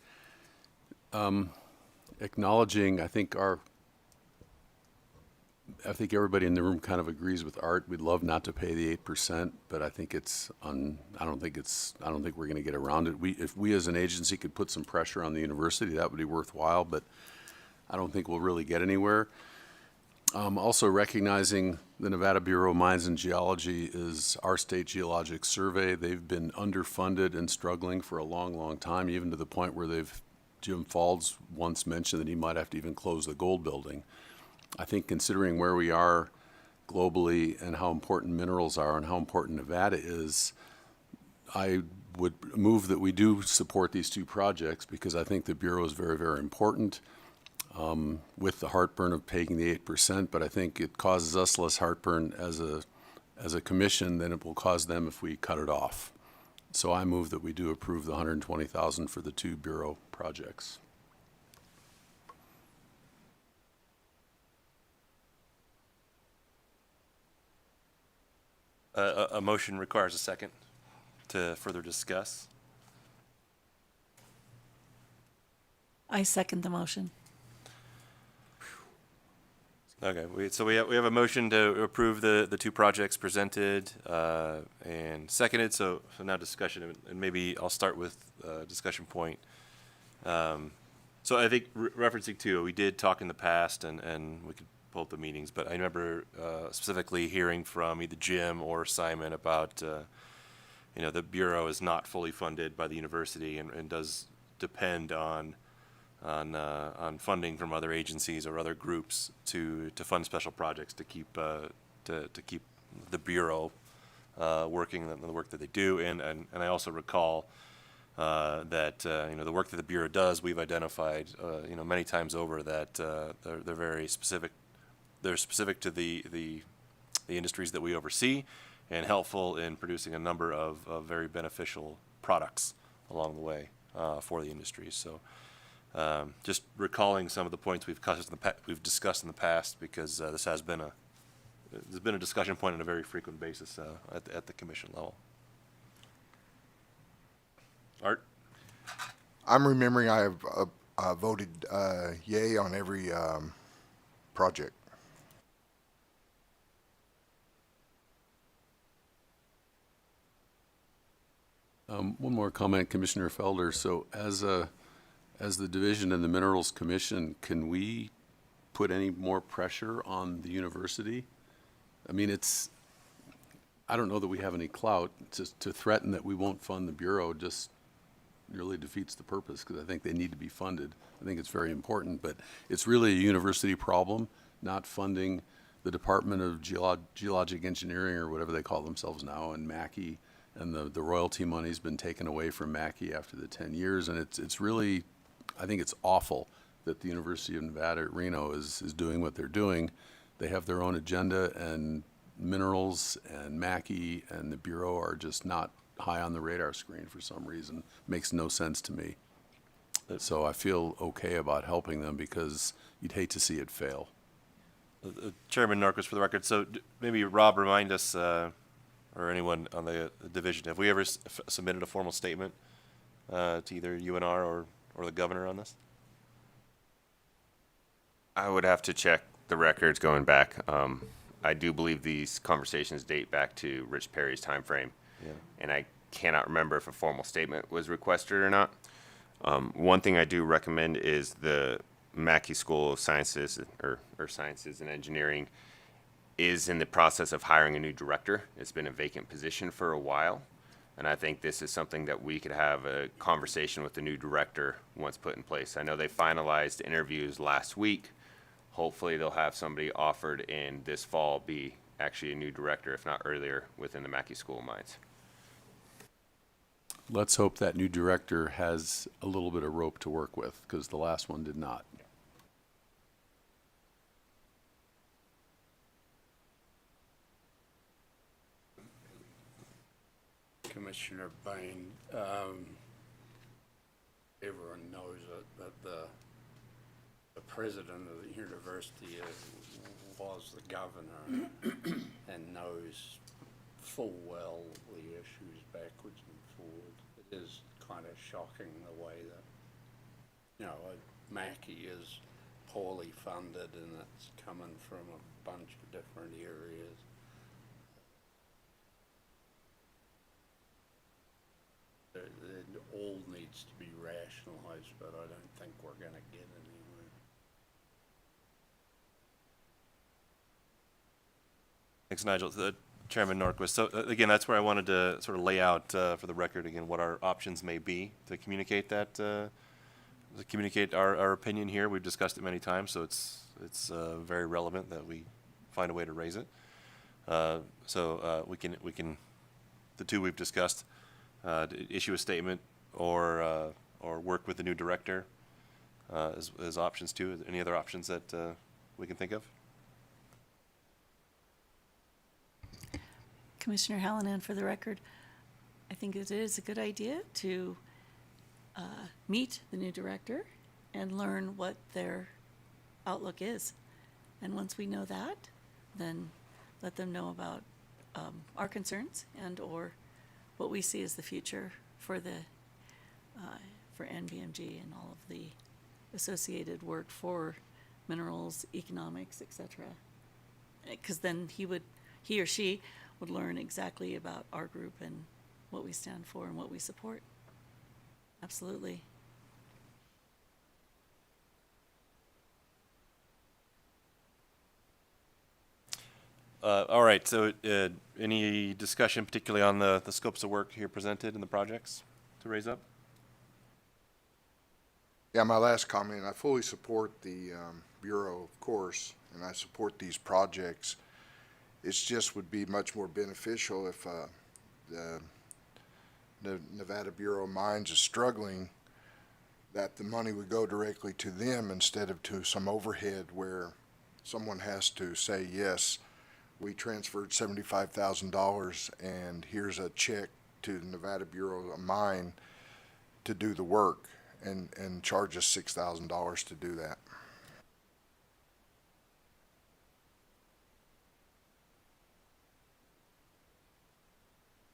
acknowledging, I think everybody in the room kind of agrees with Art. We'd love not to pay the 8%, but I think I don't think we're going to get around it. If we as an agency could put some pressure on the university, that would be worthwhile, but I don't think we'll really get anywhere. Also recognizing the Nevada Bureau of Mines and Geology is our state geologic survey. They've been underfunded and struggling for a long, long time, even to the point where Jim Falls once mentioned that he might have to even close the gold building. I think considering where we are globally and how important minerals are and how important Nevada is, I would move that we do support these two projects because I think the Bureau is very, very important. With the heartburn of paying the 8%, but I think it causes us less heartburn as a commission than it will cause them if we cut it off. So I move that we do approve the $120,000 for the two Bureau projects. A motion requires a second to further discuss. I second the motion. Okay, so we have a motion to approve the two projects presented and seconded. So now discussion, and maybe I'll start with discussion point. So I think referencing to, we did talk in the past, and we could pull up the meetings, but I remember specifically hearing from either Jim or Simon about the Bureau is not fully funded by the university and does depend on funding from other agencies or other groups to fund special projects to keep the Bureau working the work that they do. And I also recall that the work that the Bureau does, we've identified many times over that they're very specific. They're specific to the industries that we oversee, and helpful in producing a number of very beneficial products along the way for the industry. So. Just recalling some of the points we've discussed in the past, because this has been a discussion point on a very frequent basis at the commission level. Art? I'm remembering I have voted yay on every project. One more comment, Commissioner Felder. So as the division and the Minerals Commission, can we put any more pressure on the university? I mean, I don't know that we have any clout. To threaten that we won't fund the Bureau just really defeats the purpose, because I think they need to be funded. I think it's very important, but it's really a university problem, not funding the Department of Geologic Engineering, or whatever they call themselves now, and Mackey, and the royalty money's been taken away from Mackey after the 10 years, and it's really, I think it's awful that the University of Nevada at Reno is doing what they're doing. They have their own agenda, and minerals and Mackey and the Bureau are just not high on the radar screen for some reason. Makes no sense to me. So I feel okay about helping them, because you'd hate to see it fail. Chairman Norquist, for the record, so maybe Rob, remind us, or anyone on the division, have we ever submitted a formal statement to either UNR or the governor on this? I would have to check the records going back. I do believe these conversations date back to Rich Perry's timeframe, and I cannot remember if a formal statement was requested or not. One thing I do recommend is the Mackey School of Sciences, or Sciences and Engineering, is in the process of hiring a new director. It's been a vacant position for a while, and I think this is something that we could have a conversation with the new director once put in place. I know they finalized interviews last week. Hopefully they'll have somebody offered in this fall be actually a new director, if not earlier, within the Mackey School of Mines. Let's hope that new director has a little bit of rope to work with, because the last one did not. Commissioner Bain, everyone knows that the president of the university was the governor and knows full well the issues backwards and forwards. It is kind of shocking the way that, Mackey is poorly funded and it's coming from a bunch of different areas. It all needs to be rationalized, but I don't think we're gonna get anywhere. Thanks, Nigel. Chairman Norquist. So again, that's where I wanted to sort of lay out for the record again what our options may be to communicate that, to communicate our opinion here. We've discussed it many times, so it's very relevant that we find a way to raise it. We can the two we've discussed, issue a statement or work with the new director as options too. Any other options that we can think of? Commissioner Hallinan, for the record, I think it is a good idea to meet the new director and learn what their outlook is. And once we know that, then let them know about our concerns and or what we see as the future for for NBMG and all of the associated work for minerals, economics, etc. Because then he or she would learn exactly about our group and what we stand for and what we support. Absolutely. All right, so any discussion particularly on the scopes of work here presented in the projects to raise up? Yeah, my last comment, I fully support the Bureau, of course, and I support these projects. It's just would be much more beneficial if the Nevada Bureau of Mines is struggling, that the money would go directly to them instead of to some overhead where someone has to say, yes, we transferred $75,000 and here's a check to the Nevada Bureau of Mine to do the work and charge us $6,000 to do that.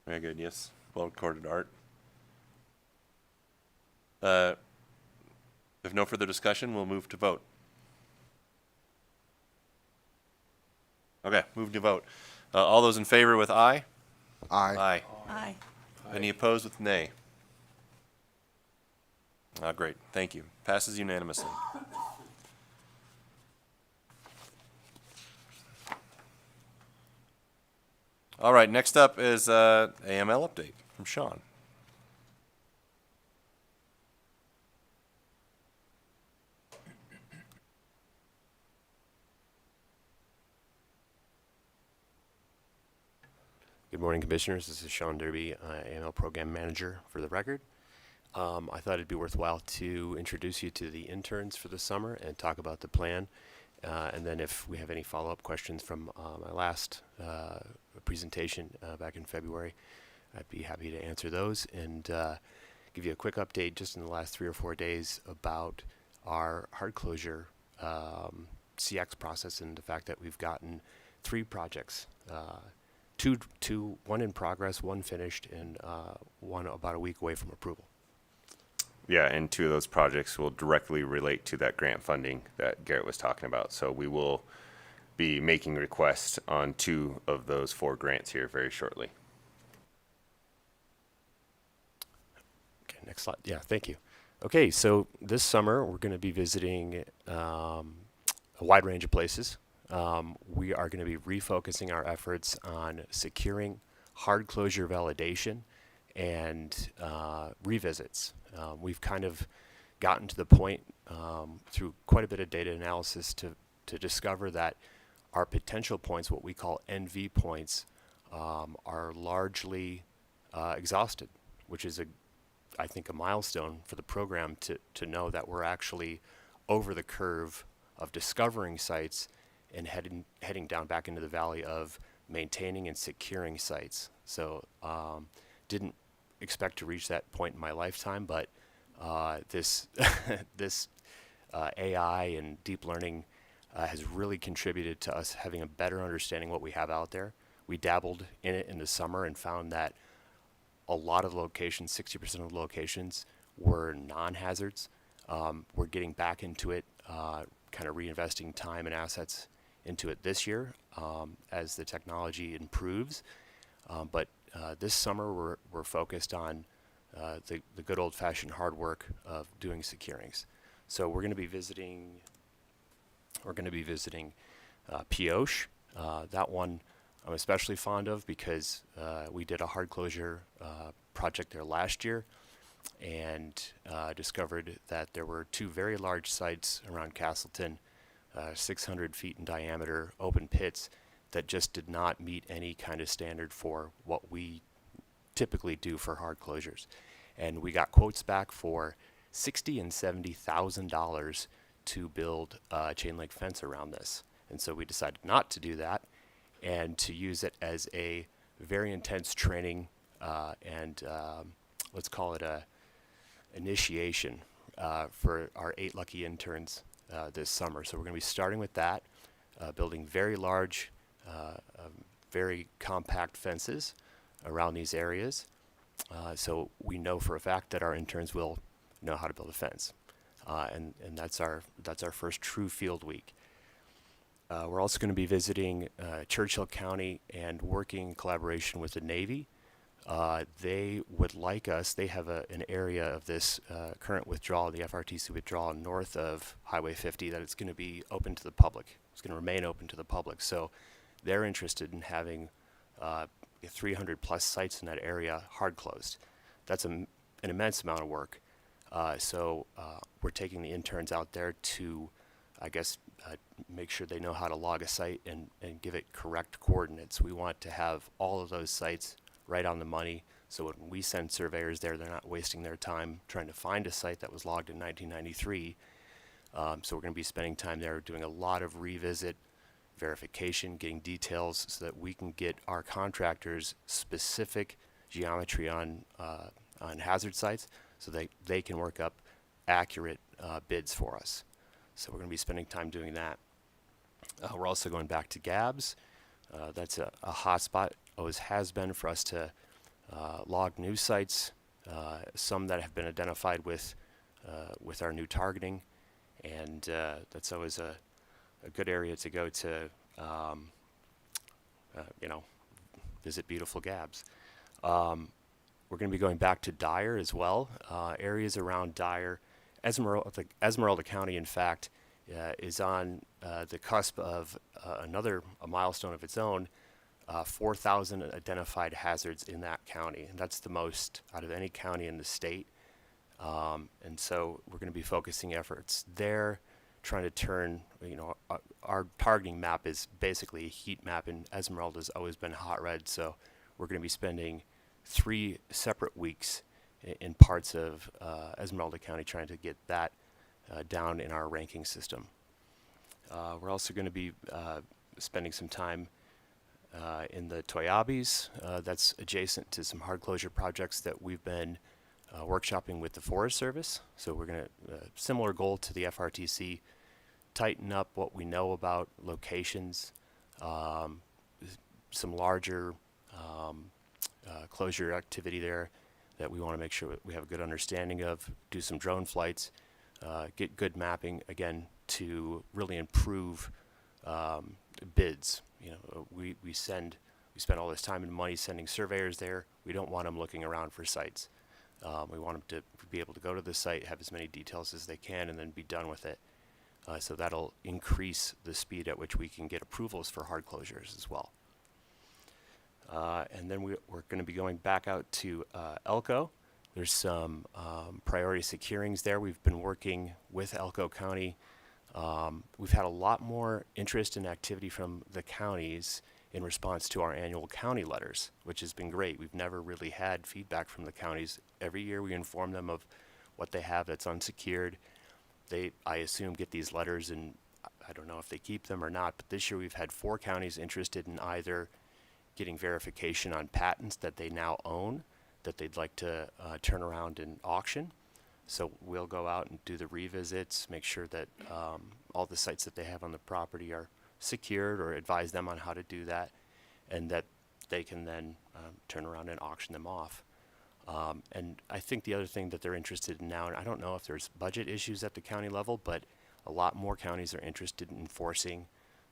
Very good, yes. Well recorded, Art. If no further discussion, we'll move to vote. Okay, move to vote. All those in favor with aye? Aye. Aye. Aye. Any opposed with nay? Great, thank you. Passes unanimously. All right, next up is AML update from Sean. Good morning, Commissioners. This is Sean Derby, AML Program Manager for the record. I thought it'd be worthwhile to introduce you to the interns for the summer and talk about the plan. And then if we have any follow-up questions from my last presentation back in February, I'd be happy to answer those and give you a quick update just in the last 3 or 4 days about our hard closure CX process and the fact that we've gotten 3 projects, one in progress, one finished, and one about a week away from approval. Yeah, and 2 of those projects will directly relate to that grant funding that Garrett was talking about. So we will be making requests on 2 of those 4 grants here very shortly. Okay, next slide. Yeah, thank you. Okay, so this summer we're going to be visiting a wide range of places. We are going to be refocusing our efforts on securing hard closure validation and revisits. We've kind of gotten to the point through quite a bit of data analysis to discover that our potential points, what we call NV points, are largely exhausted, which is I think a milestone for the program to know that we're actually over the curve of discovering sites and heading down back into the valley of maintaining and securing sites. So didn't expect to reach that point in my lifetime, but this AI and deep learning has really contributed to us having a better understanding what we have out there. We dabbled in it in the summer and found that a lot of locations, 60% of the locations, were non-hazards. We're getting back into it, kind of reinvesting time and assets into it this year as the technology improves. But this summer we're focused on the good old-fashioned hard work of doing securings. So we're going to be visiting. We're going to be visiting Pioche. That one I'm especially fond of because we did a hard closure project there last year and discovered that there were two very large sites around Castleton, 600 feet in diameter, open pits that just did not meet any kind of standard for what we typically do for hard closures. And we got quotes back for $60,000 and $70,000 to build a chain link fence around this. And so we decided not to do that and to use it as a very intense training and let's call it a initiation for our 8 lucky interns this summer. So we're going to be starting with that, building very large, very compact fences around these areas. So we know for a fact that our interns will know how to build a fence. And that's our first true field week. We're also going to be visiting Churchill County and working in collaboration with the Navy. They would like us, they have an area of this current withdrawal, the FRTC withdrawal north of Highway 50 that it's going to be open to the public. It's going to remain open to the public. So they're interested in having 300 plus sites in that area hard closed. That's an immense amount of work. So we're taking the interns out there to, I guess, make sure they know how to log a site and give it correct coordinates. We want to have all of those sites right on the money, so when we send surveyors there, they're not wasting their time trying to find a site that was logged in 1993. So we're going to be spending time there doing a lot of revisit, verification, getting details so that we can get our contractors specific geometry on hazard sites so they can work up accurate bids for us. So we're going to be spending time doing that. We're also going back to GABS. That's a hot spot, always has been for us to log new sites, some that have been identified with our new targeting, and that's always a good area to go to, visit beautiful GABS. We're going to be going back to Dyer as well. Areas around Dyer, Esmeralda County, in fact, is on the cusp of a milestone of its own, 4,000 identified hazards in that county. And that's the most out of any county in the state. And so we're going to be focusing efforts there, trying to turn, our targeting map is basically a heat map, and Esmeralda's always been hot red. So we're going to be spending 3 separate weeks in parts of Esmeralda County trying to get that down in our ranking system. We're also going to be spending some time in the Toyabis. That's adjacent to some hard closure projects that we've been workshopping with the Forest Service. So we're going to, similar goal to the FRTC, tighten up what we know about locations, some larger closure activity there that we want to make sure we have a good understanding of, do some drone flights, get good mapping, again, to really improve bids. We spend all this time and money sending surveyors there. We don't want them looking around for sites. We want them to be able to go to the site, have as many details as they can, and then be done with it. So that'll increase the speed at which we can get approvals for hard closures as well. And then we're going to be going back out to Elko. There's some priority securings there. We've been working with Elko County. We've had a lot more interest and activity from the counties in response to our annual county letters, which has been great. We've never really had feedback from the counties. Every year we inform them of what they have that's unsecured. They, I assume, get these letters, and I don't know if they keep them or not, but this year we've had 4 counties interested in either getting verification on patents that they now own that they'd like to turn around and auction. So we'll go out and do the revisits, make sure that all the sites that they have on the property are secured, or advise them on how to do that, and that they can then turn around and auction them off. And I think the other thing that they're interested in now, and I don't know if there's budget issues at the county level, but a lot more counties are interested in enforcing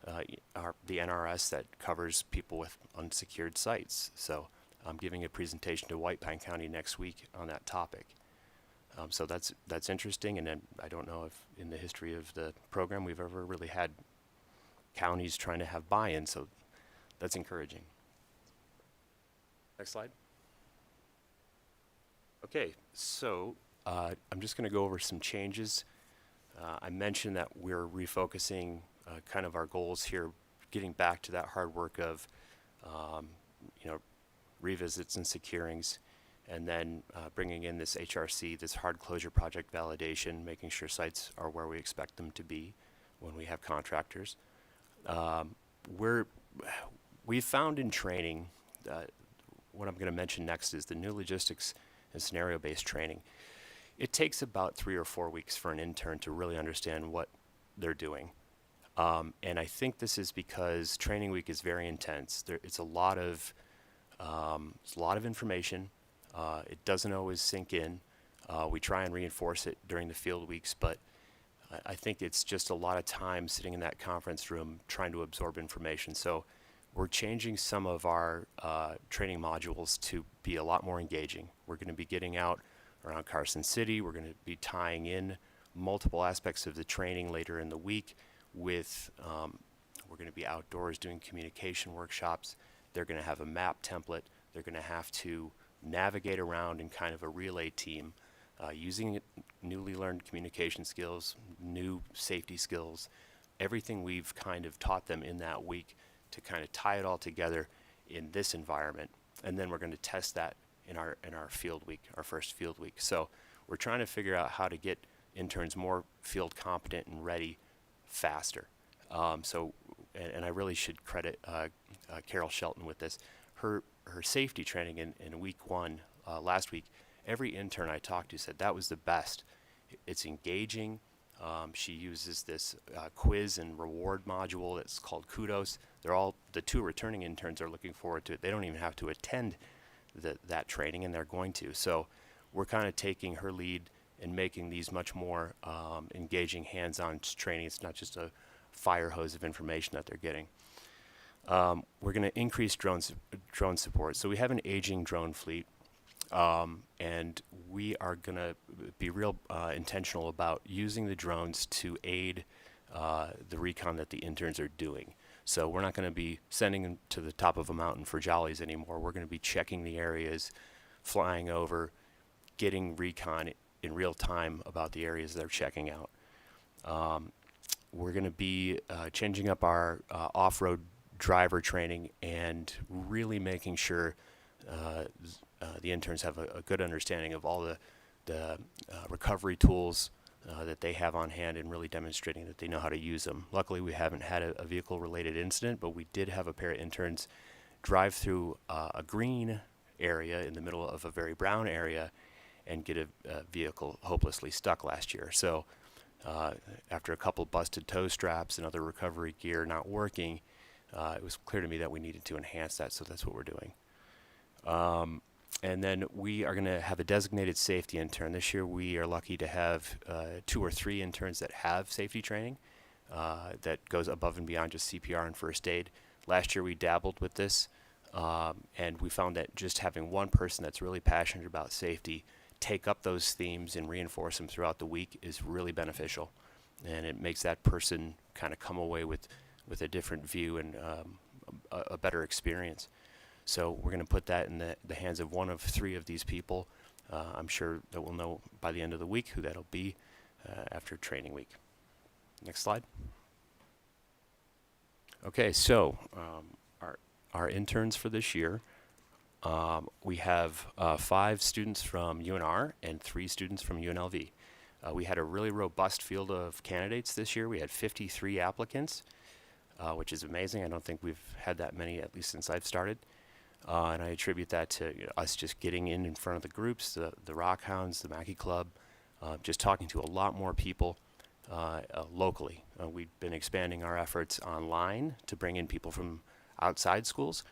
the NRS that covers people with unsecured sites. So I'm giving a presentation to White Pine County next week on that topic. So that's interesting, and then I don't know if in the history of the program we've ever really had counties trying to have buy-in, so that's encouraging. Next slide. Okay, so I'm just going to go over some changes. I mentioned that we're refocusing kind of our goals here, getting back to that hard work of, revisits and securings, and then bringing in this HRC, this hard closure project validation, making sure sites are where we expect them to be when we have contractors. We've found in training, what I'm going to mention next is the new logistics and scenario-based training. It takes about 3 or 4 weeks for an intern to really understand what they're doing. And I think this is because training week is very intense. It's a lot of information. It doesn't always sink in. We try and reinforce it during the field weeks, but I think it's just a lot of time sitting in that conference room trying to absorb information. So we're changing some of our training modules to be a lot more engaging. We're going to be getting out around Carson City. We're going to be tying in multiple aspects of the training later in the week with, we're going to be outdoors doing communication workshops. They're going to have a map template. They're going to have to navigate around in kind of a relay team using newly learned communication skills, new safety skills, everything we've kind of taught them in that week to kind of tie it all together in this environment. And then we're going to test that in our field week, our first field week. So we're trying to figure out how to get interns more field competent and ready faster. And I really should credit Carol Shelton with this. Her safety training in week 1 last week, every intern I talked to said that was the best. It's engaging. She uses this quiz and reward module that's called Kudos. The 2 returning interns are looking forward to it. They don't even have to attend that training, and they're going to. So we're kind of taking her lead and making these much more engaging hands-on training. It's not just a fire hose of information that they're getting. We're going to increase drone support. So we have an aging drone fleet, and we are going to be real intentional about using the drones to aid the recon that the interns are doing. So we're not going to be sending them to the top of a mountain for jollies anymore. We're going to be checking the areas, flying over, getting recon in real time about the areas they're checking out. We're going to be changing up our off-road driver training and really making sure the interns have a good understanding of all the recovery tools that they have on hand and really demonstrating that they know how to use them. Luckily, we haven't had a vehicle-related incident, but we did have a pair of interns drive through a green area in the middle of a very brown area and get a vehicle hopelessly stuck last year. So after a couple busted tow straps and other recovery gear not working, it was clear to me that we needed to enhance that, so that's what we're doing. And then we are going to have a designated safety intern. This year we are lucky to have 2 or 3 interns that have safety training that goes above and beyond just CPR and first aid. Last year we dabbled with this, and we found that just having one person that's really passionate about safety take up those themes and reinforce them throughout the week is really beneficial. And it makes that person kind of come away with a different view and a better experience. So we're going to put that in the hands of 1 of 3 of these people. I'm sure that we'll know by the end of the week who that'll be after training week. Next slide. Okay, so our interns for this year, we have 5 students from UNR and 3 students from UNLV. We had a really robust field of candidates this year. We had 53 applicants, which is amazing. I don't think we've had that many, at least since I've started. And I attribute that to us just getting in front of the groups, the Rockhounds, the Mackey Club, just talking to a lot more people locally. We've been expanding our efforts online to bring in people from outside schools.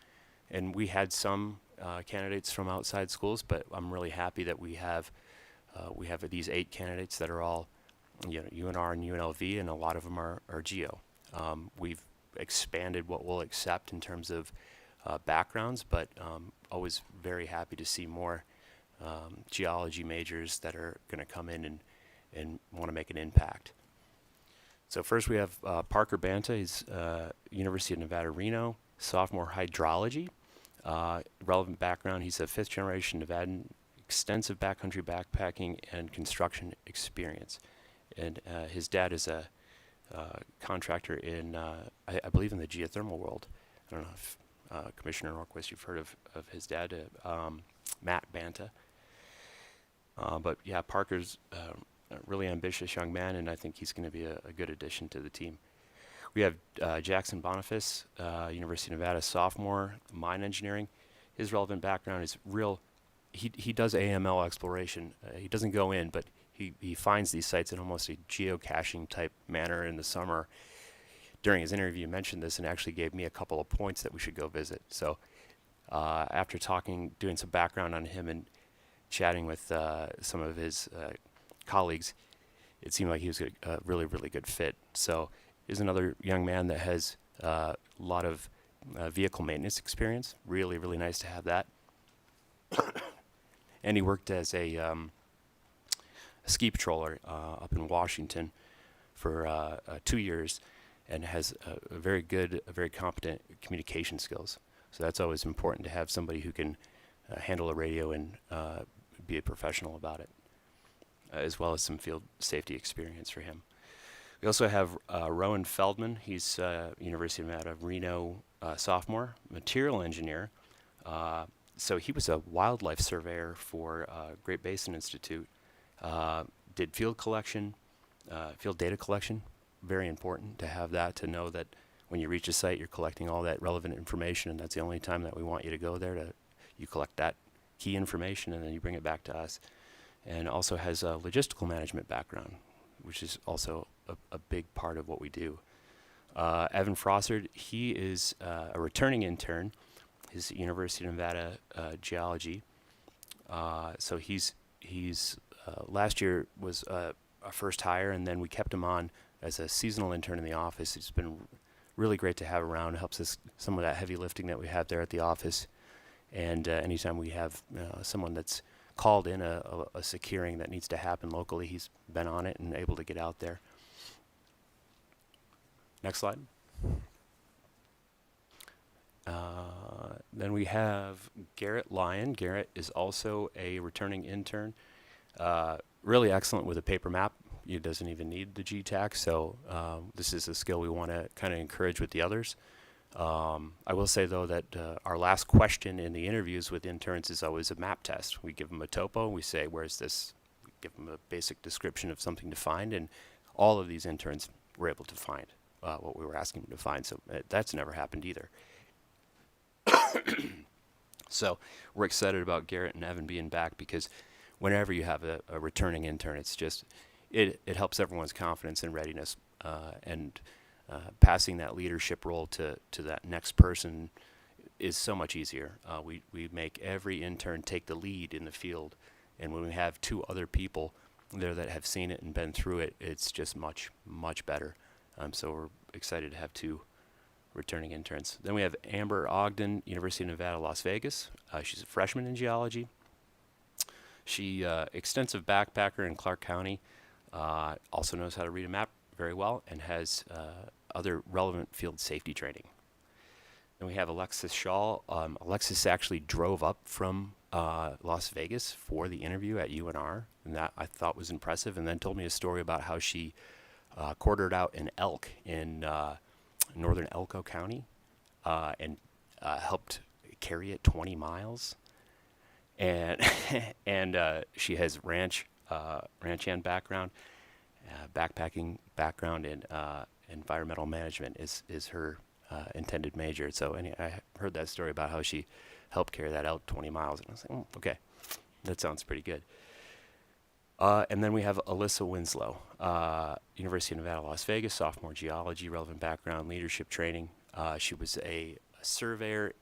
And we had some candidates from outside schools, but I'm really happy that we have these 8 candidates that are all, UNR and UNLV, and a lot of them are GEO. We've expanded what we'll accept in terms of backgrounds, but always very happy to see more geology majors that are going to come in and want to make an impact. So first we have Parker Banta. He's University of Nevada, Reno, sophomore hydrology. Relevant background, he's a 5th generation Nevadan, extensive backcountry backpacking and construction experience. And his dad is a contractor in, I believe, in the geothermal world. I don't know if Commissioner Norquist, you've heard of his dad, Matt Banta. But yeah, Parker's a really ambitious young man, and I think he's going to be a good addition to the team. We have Jackson Boniface, University of Nevada, sophomore, mine engineering. His relevant background is he does AML exploration. He doesn't go in, but he finds these sites in almost a geocaching type manner in the summer. During his interview, he mentioned this and actually gave me a couple of points that we should go visit. So after doing some background on him and chatting with some of his colleagues, it seemed like he was a really, really good fit. So he's another young man that has a lot of vehicle maintenance experience. Really, really nice to have that. And he worked as a ski patroller up in Washington for 2 years, and has very competent communication skills. So that's always important to have somebody who can handle a radio and be a professional about it, as well as some field safety experience for him. We also have Rowan Feldman. He's University of Nevada, Reno, sophomore, material engineer. So he was a wildlife surveyor for Great Basin Institute. Did field collection, field data collection. Very important to have that, to know that when you reach a site, you're collecting all that relevant information, and that's the only time that we want you to go there. You collect that key information, and then you bring it back to us. And also has a logistical management background, which is also a big part of what we do. Evan Frossard, he is a returning intern. His University of Nevada geology. So he's last year was a first hire, and then we kept him on as a seasonal intern in the office. It's been really great to have around. It helps us some of that heavy lifting that we have there at the office. And anytime we have someone that's called in a securing that needs to happen locally, he's been on it and able to get out there. Next slide. Then we have Garrett Lyon. Garrett is also a returning intern. Really excellent with a paper map. He doesn't even need the GTAC, so this is a skill we want to kind of encourage with the others. I will say, though, that our last question in the interviews with interns is always a map test. We give them a topo, we say, where's this? We give them a basic description of something to find, and all of these interns were able to find what we were asking them to find, so that's never happened either. So we're excited about Garrett and Evan being back, because whenever you have a returning intern, it's just, it helps everyone's confidence and readiness, and passing that leadership role to that next person is so much easier. We make every intern take the lead in the field, and when we have 2 other people there that have seen it and been through it, it's just much, much better. So we're excited to have 2 returning interns. Then we have Amber Ogden, University of Nevada, Las Vegas. She's a freshman in geology. She extensive backpacker in Clark County, also knows how to read a map very well, and has other relevant field safety training. Then we have Alexis Shaw. Alexis actually drove up from Las Vegas for the interview at UNR, and that I thought was impressive, and then told me a story about how she quartered out an elk in northern Elko County, and helped carry it 20 miles. And she has ranch hand background, backpacking background, and environmental management is her intended major. So I heard that story about how she helped carry that out 20 miles, and I was like, okay, that sounds pretty good. And then we have Alyssa Winslow, University of Nevada, Las Vegas, sophomore geology, relevant background, leadership training. She was a surveyor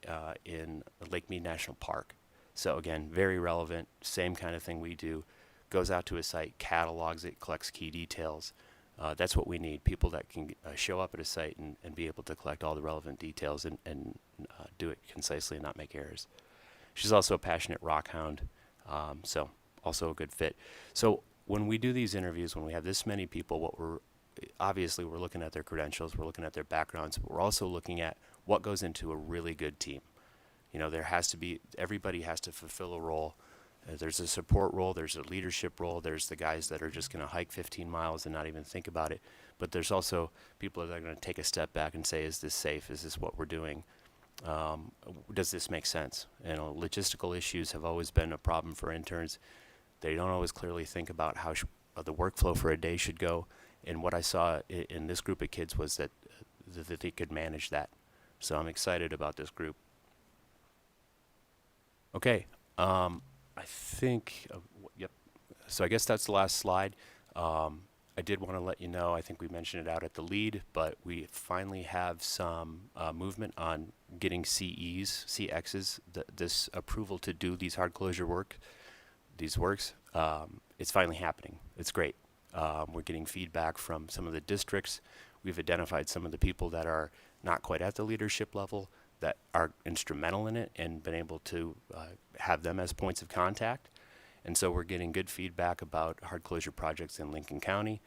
in Lake Mead National Park. So again, very relevant, same kind of thing we do. Goes out to a site, catalogs it, collects key details. That's what we need, people that can show up at a site and be able to collect all the relevant details and do it concisely and not make errors. She's also a passionate rock hound, so also a good fit. So when we do these interviews, when we have this many people, we're looking at their credentials, we're looking at their backgrounds, but we're also looking at what goes into a really good team. You know, everybody has to fulfill a role. There's a support role, there's a leadership role, there's the guys that are just going to hike 15 miles and not even think about it. But there's also people that are going to take a step back and say, is this safe? Is this what we're doing? Does this make sense? You know, logistical issues have always been a problem for interns. They don't always clearly think about how the workflow for a day should go. And what I saw in this group of kids was that they could manage that. So I'm excited about this group. Okay. I think, yep. So I guess that's the last slide. I did want to let you know, I think we mentioned it out at the lead, but we finally have some movement on getting CXs, this approval to do these hard closure works. It's finally happening. It's great. We're getting feedback from some of the districts. We've identified some of the people that are not quite at the leadership level that are instrumental in it and been able to have them as points of contact. And so we're getting good feedback about hard closure projects in Lincoln County.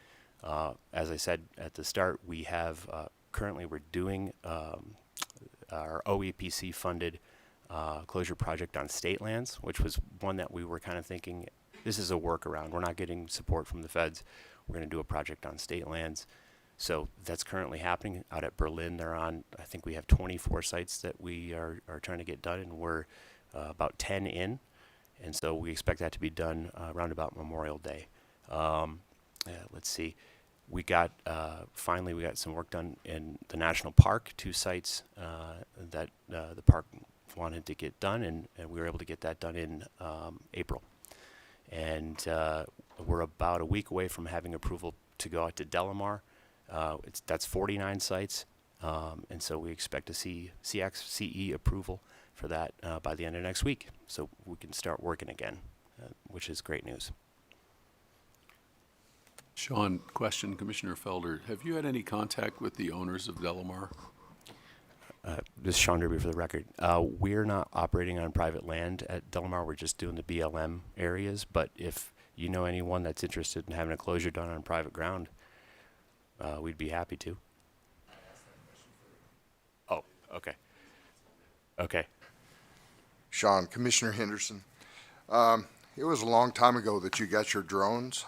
As I said at the start, we have currently we're doing our OEPC funded closure project on state lands, which was one that we were kind of thinking, this is a workaround. We're not getting support from the feds. We're going to do a project on state lands. So that's currently happening out at Berlin. I think we have 24 sites that we are trying to get done, and we're about 10 in. And so we expect that to be done around about Memorial Day. Let's see. Finally, we got some work done in the national park, 2 sites that the park wanted to get done, and we were able to get that done in April. And we're about a week away from having approval to go out to Delamar. That's 49 sites, and so we expect to see CE approval for that by the end of next week, so we can start working again, which is great news. Sean, question, Commissioner Felder, have you had any contact with the owners of Delamar? This is Sean Derby for the record. We're not operating on private land at Delamar. We're just doing the BLM areas, but if you know anyone that's interested in having a closure done on private ground, we'd be happy to. Oh, okay. Okay. Sean, Commissioner Henderson, it was a long time ago that you got your drones,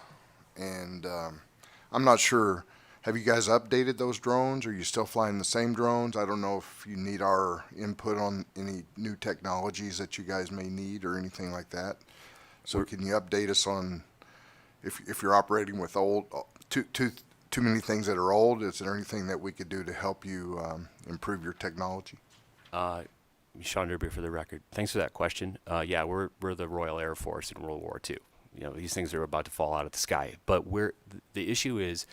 and I'm not sure, have you guys updated those drones? Are you still flying the same drones? I don't know if you need our input on any new technologies that you guys may need or anything like that. So can you update us on if you're operating with old, too many things that are old? Is there anything that we could do to help you improve your technology? Sean Derby for the record. Thanks for that question. Yeah, we're the Royal Air Force in World War II. You know, these things are about to fall out of the sky. But the issue is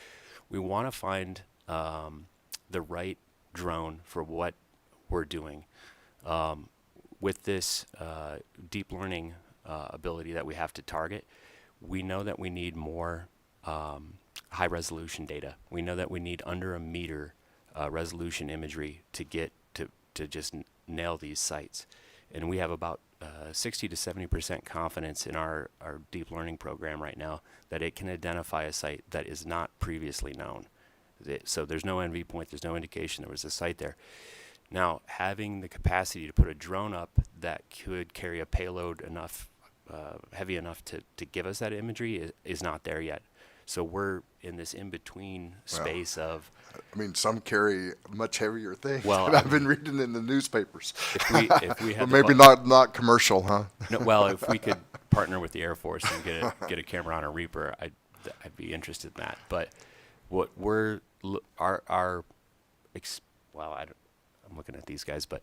we want to find the right drone for what we're doing. With this deep learning ability that we have to target, we know that we need more high resolution data. We know that we need under a meter resolution imagery to get to just nail these sites. And we have about 60 to 70% confidence in our deep learning program right now that it can identify a site that is not previously known. So there's no NV point, there's no indication there was a site there. Now, having the capacity to put a drone up that could carry a payload enough, heavy enough to give us that imagery is not there yet. So we're in this in-between space of... I mean, some carry much heavier things well, that I've been reading in the newspapers. If we had but maybe not commercial, huh? No, well, if we could partner with the Air Force and get a camera on a Reaper, I'd be interested in that. But what I'm looking at these guys, but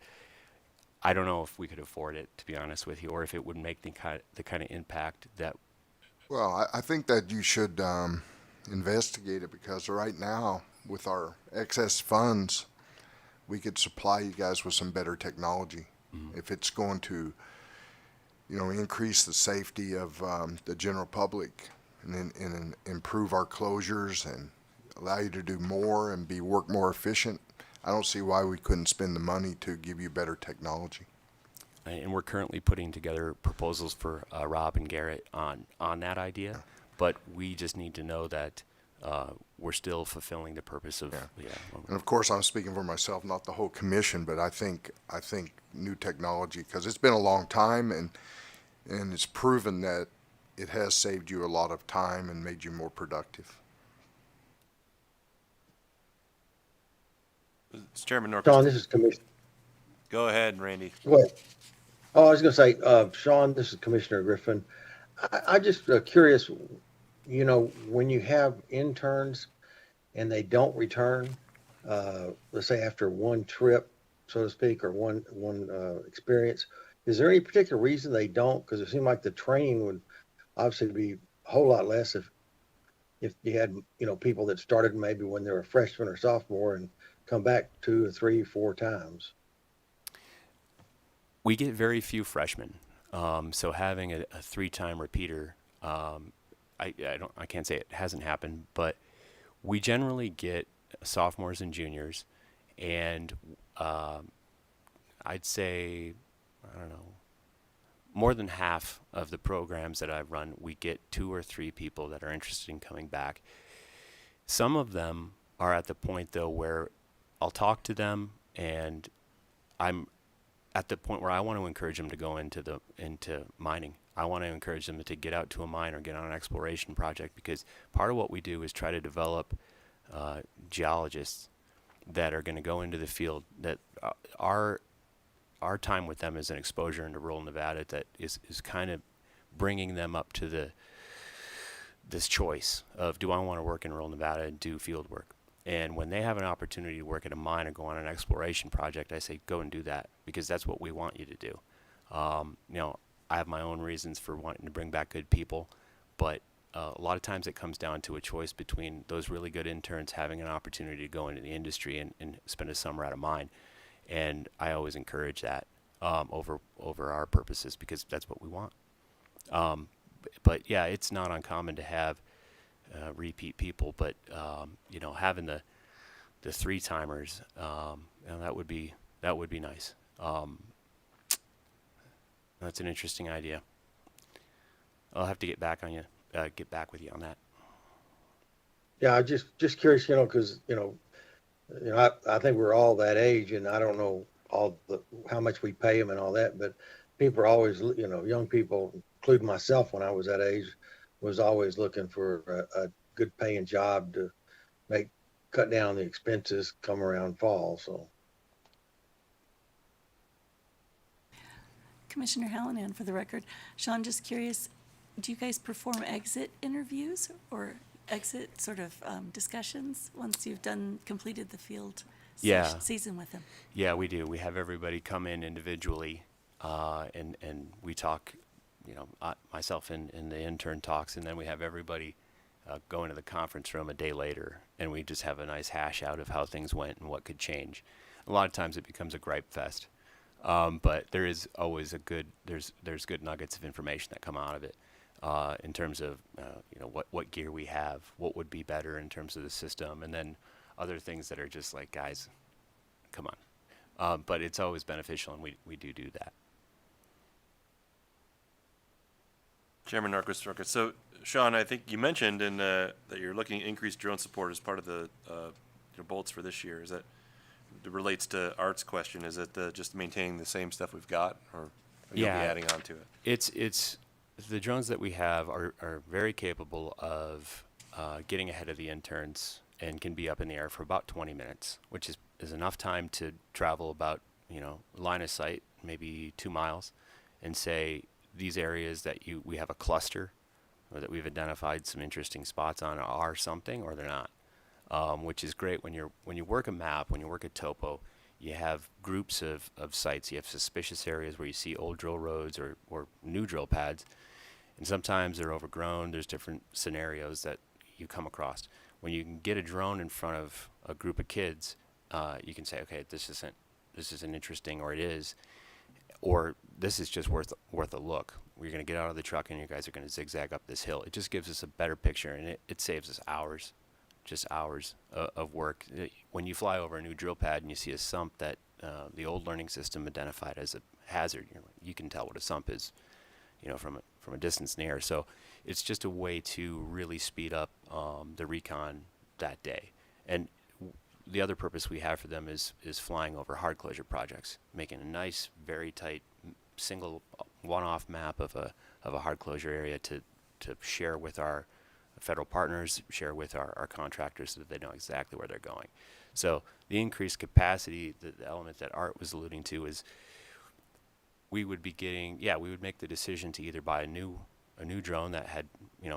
I don't know if we could afford it, to be honest with you, or if it would make the kind of impact that... Well, I think that you should investigate it, because right now, with our excess funds, we could supply you guys with some better technology. If it's going to, increase the safety of the general public and improve our closures and allow you to do more and work more efficient, I don't see why we couldn't spend the money to give you better technology. And we're currently putting together proposals for Rob and Garrett on that idea, but we just need to know that we're still fulfilling the purpose of. And of course, I'm speaking for myself, not the whole commission, but I think new technology, because it's been a long time, and it's proven that it has saved you a lot of time and made you more productive. Chairman Norquist. Sean, this is Commissioner. Go ahead, Randy. Go ahead. Oh, I was going to say, Sean, this is Commissioner Griffin. I just curious, when you have interns and they don't return, let's say after one trip, so to speak, or one experience, is there any particular reason they don't? Because it seemed like the training would obviously be a whole lot less if you had, people that started maybe when they were freshman or sophomore and come back 2 or 3, 4 times. We get very few freshmen, so having a 3-time repeater, I can't say it hasn't happened, but we generally get sophomores and juniors, and I'd say, I don't know, more than half of the programs that I've run, we get 2 or 3 people that are interested in coming back. Some of them are at the point though where I'll talk to them, and I'm at the point where I want to encourage them to go into mining. I want to encourage them to get out to a mine or get on an exploration project, because part of what we do is try to develop geologists that are going to go into the field, that our time with them is an exposure into rural Nevada that is kind of bringing them up to this choice of, do I want to work in rural Nevada and do field work? And when they have an opportunity to work at a mine or go on an exploration project, I say, go and do that, because that's what we want you to do. I have my own reasons for wanting to bring back good people, but a lot of times it comes down to a choice between those really good interns having an opportunity to go into the industry and spend a summer at a mine. And I always encourage that over our purposes, because that's what we want. But yeah, it's not uncommon to have repeat people, but having the 3-timers, that would be nice. That's an interesting idea. I'll have to get back with you on that. Yeah, just curious, because I think we're all that age, and I don't know how much we pay them and all that, but people are always, young people, including myself when I was that age, was always looking for a good paying job to cut down the expenses come around fall. So, Commissioner Hallinan, for the record, Sean, just curious, do you guys perform exit interviews or exit sort of discussions once you've completed the field season with them? Yeah, we do. We have everybody come in individually, and we talk. Myself and the intern talks, and then we have everybody go into the conference room a day later, and we just have a nice hash out of how things went and what could change. A lot of times it becomes a gripe fest, but there is always there's good nuggets of information that come out of it, in terms of what gear we have, what would be better in terms of the system, and then other things that are just like, guys, come on. But it's always beneficial, and we do that. Chairman Norquist. So, Sean, I think you mentioned that you're looking at increased drone support as part of the your bolts for this year. Is that relates to Art's question? Is it just maintaining the same stuff we've got, or you'll be adding on to it? It's the drones that we have are very capable of getting ahead of the interns and can be up in the air for about 20 minutes, which is enough time to travel about line of sight, maybe 2 miles, and say, these areas that we have a cluster, or that we've identified some interesting spots on, are something or they're not, which is great when you work a map, when you work a topo. You have groups of sites. You have suspicious areas where you see old drill roads or new drill pads, and sometimes they're overgrown. There's different scenarios that you come across. When you can get a drone in front of a group of kids, you can say, okay, this isn't interesting, or it is, or this is just worth a look. We're going to get out of the truck and you guys are going to zigzag up this hill. It just gives us a better picture, and it saves us hours, just hours of work. When you fly over a new drill pad and you see a sump that the old learning system identified as a hazard, you can tell what a sump is, from a distance near. So it's just a way to really speed up the recon that day. And the other purpose we have for them is flying over hard closure projects, making a nice, very tight, single one-off map of a hard closure area to share with our federal partners, share with our contractors so that they know exactly where they're going. So the increased capacity, the element that Art was alluding to, is we would make the decision to either buy a new drone that had,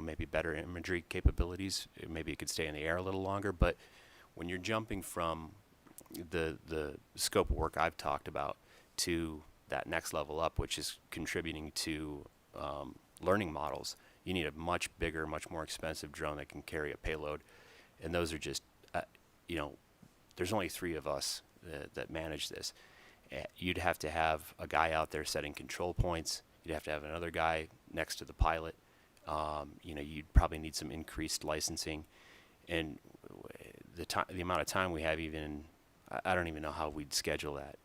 maybe better imagery capabilities. Maybe it could stay in the air a little longer. But when you're jumping from the scope of work I've talked about to that next level up, which is contributing to learning models, you need a much bigger, much more expensive drone that can carry a payload. And those are just, there's only 3 of us that manage this. You'd have to have a guy out there setting control points. You'd have to have another guy next to the pilot. You'd probably need some increased licensing. And the amount of time we have, I don't even know how we'd schedule that.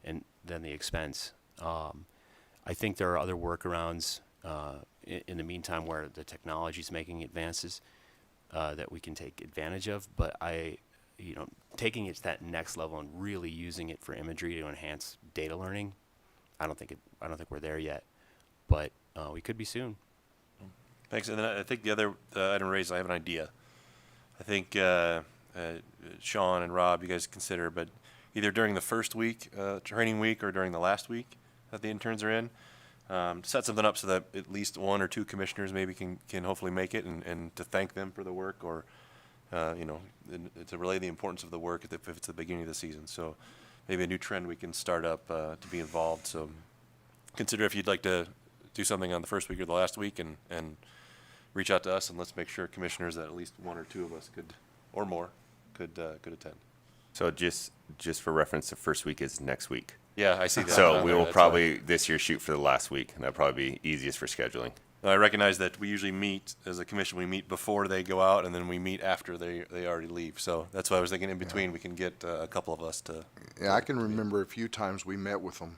And then the expense. I think there are other workarounds in the meantime where the technology is making advances that we can take advantage of. But taking it to that next level and really using it for imagery to enhance data learning, I don't think we're there yet, but we could be soon. Thanks. And then I think the other item raised, I have an idea. I think Sean and Rob, you guys consider, but either during the first week, training week, or during the last week that the interns are in, set something up so that at least 1 or 2 commissioners maybe can hopefully make it, and to thank them for the work, or to relay the importance of the work if it's the beginning of the season. So maybe a new trend we can start up to be involved. So consider if you'd like to do something on the first week or the last week, and reach out to us, and let's make sure commissioners that at least 1 or 2 of us could attend. So just for reference, the first week is next week. Yeah, I see that. So we will probably this year shoot for the last week, and that'll probably be easiest for scheduling. I recognize that we usually meet as a commission. We meet before they go out, and then we meet after they already leave. So that's why I was thinking in between we can get a couple of us to. Yeah, I can remember a few times we met with them,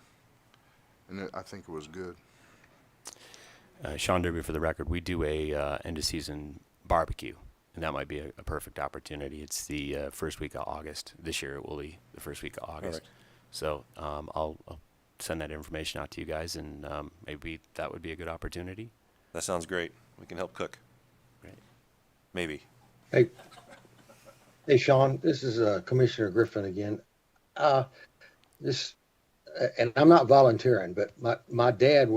and I think it was good. Sean Derby, for the record, we do a end of season barbecue, and that might be a perfect opportunity. It's the first week of August. This year it will be the first week of August. Correct. So I'll send that information out to you guys, and maybe that would be a good opportunity. That sounds great. We can help cook. Great. Maybe. Hey, Sean, this is Commissioner Griffin again. And I'm not volunteering, but my dad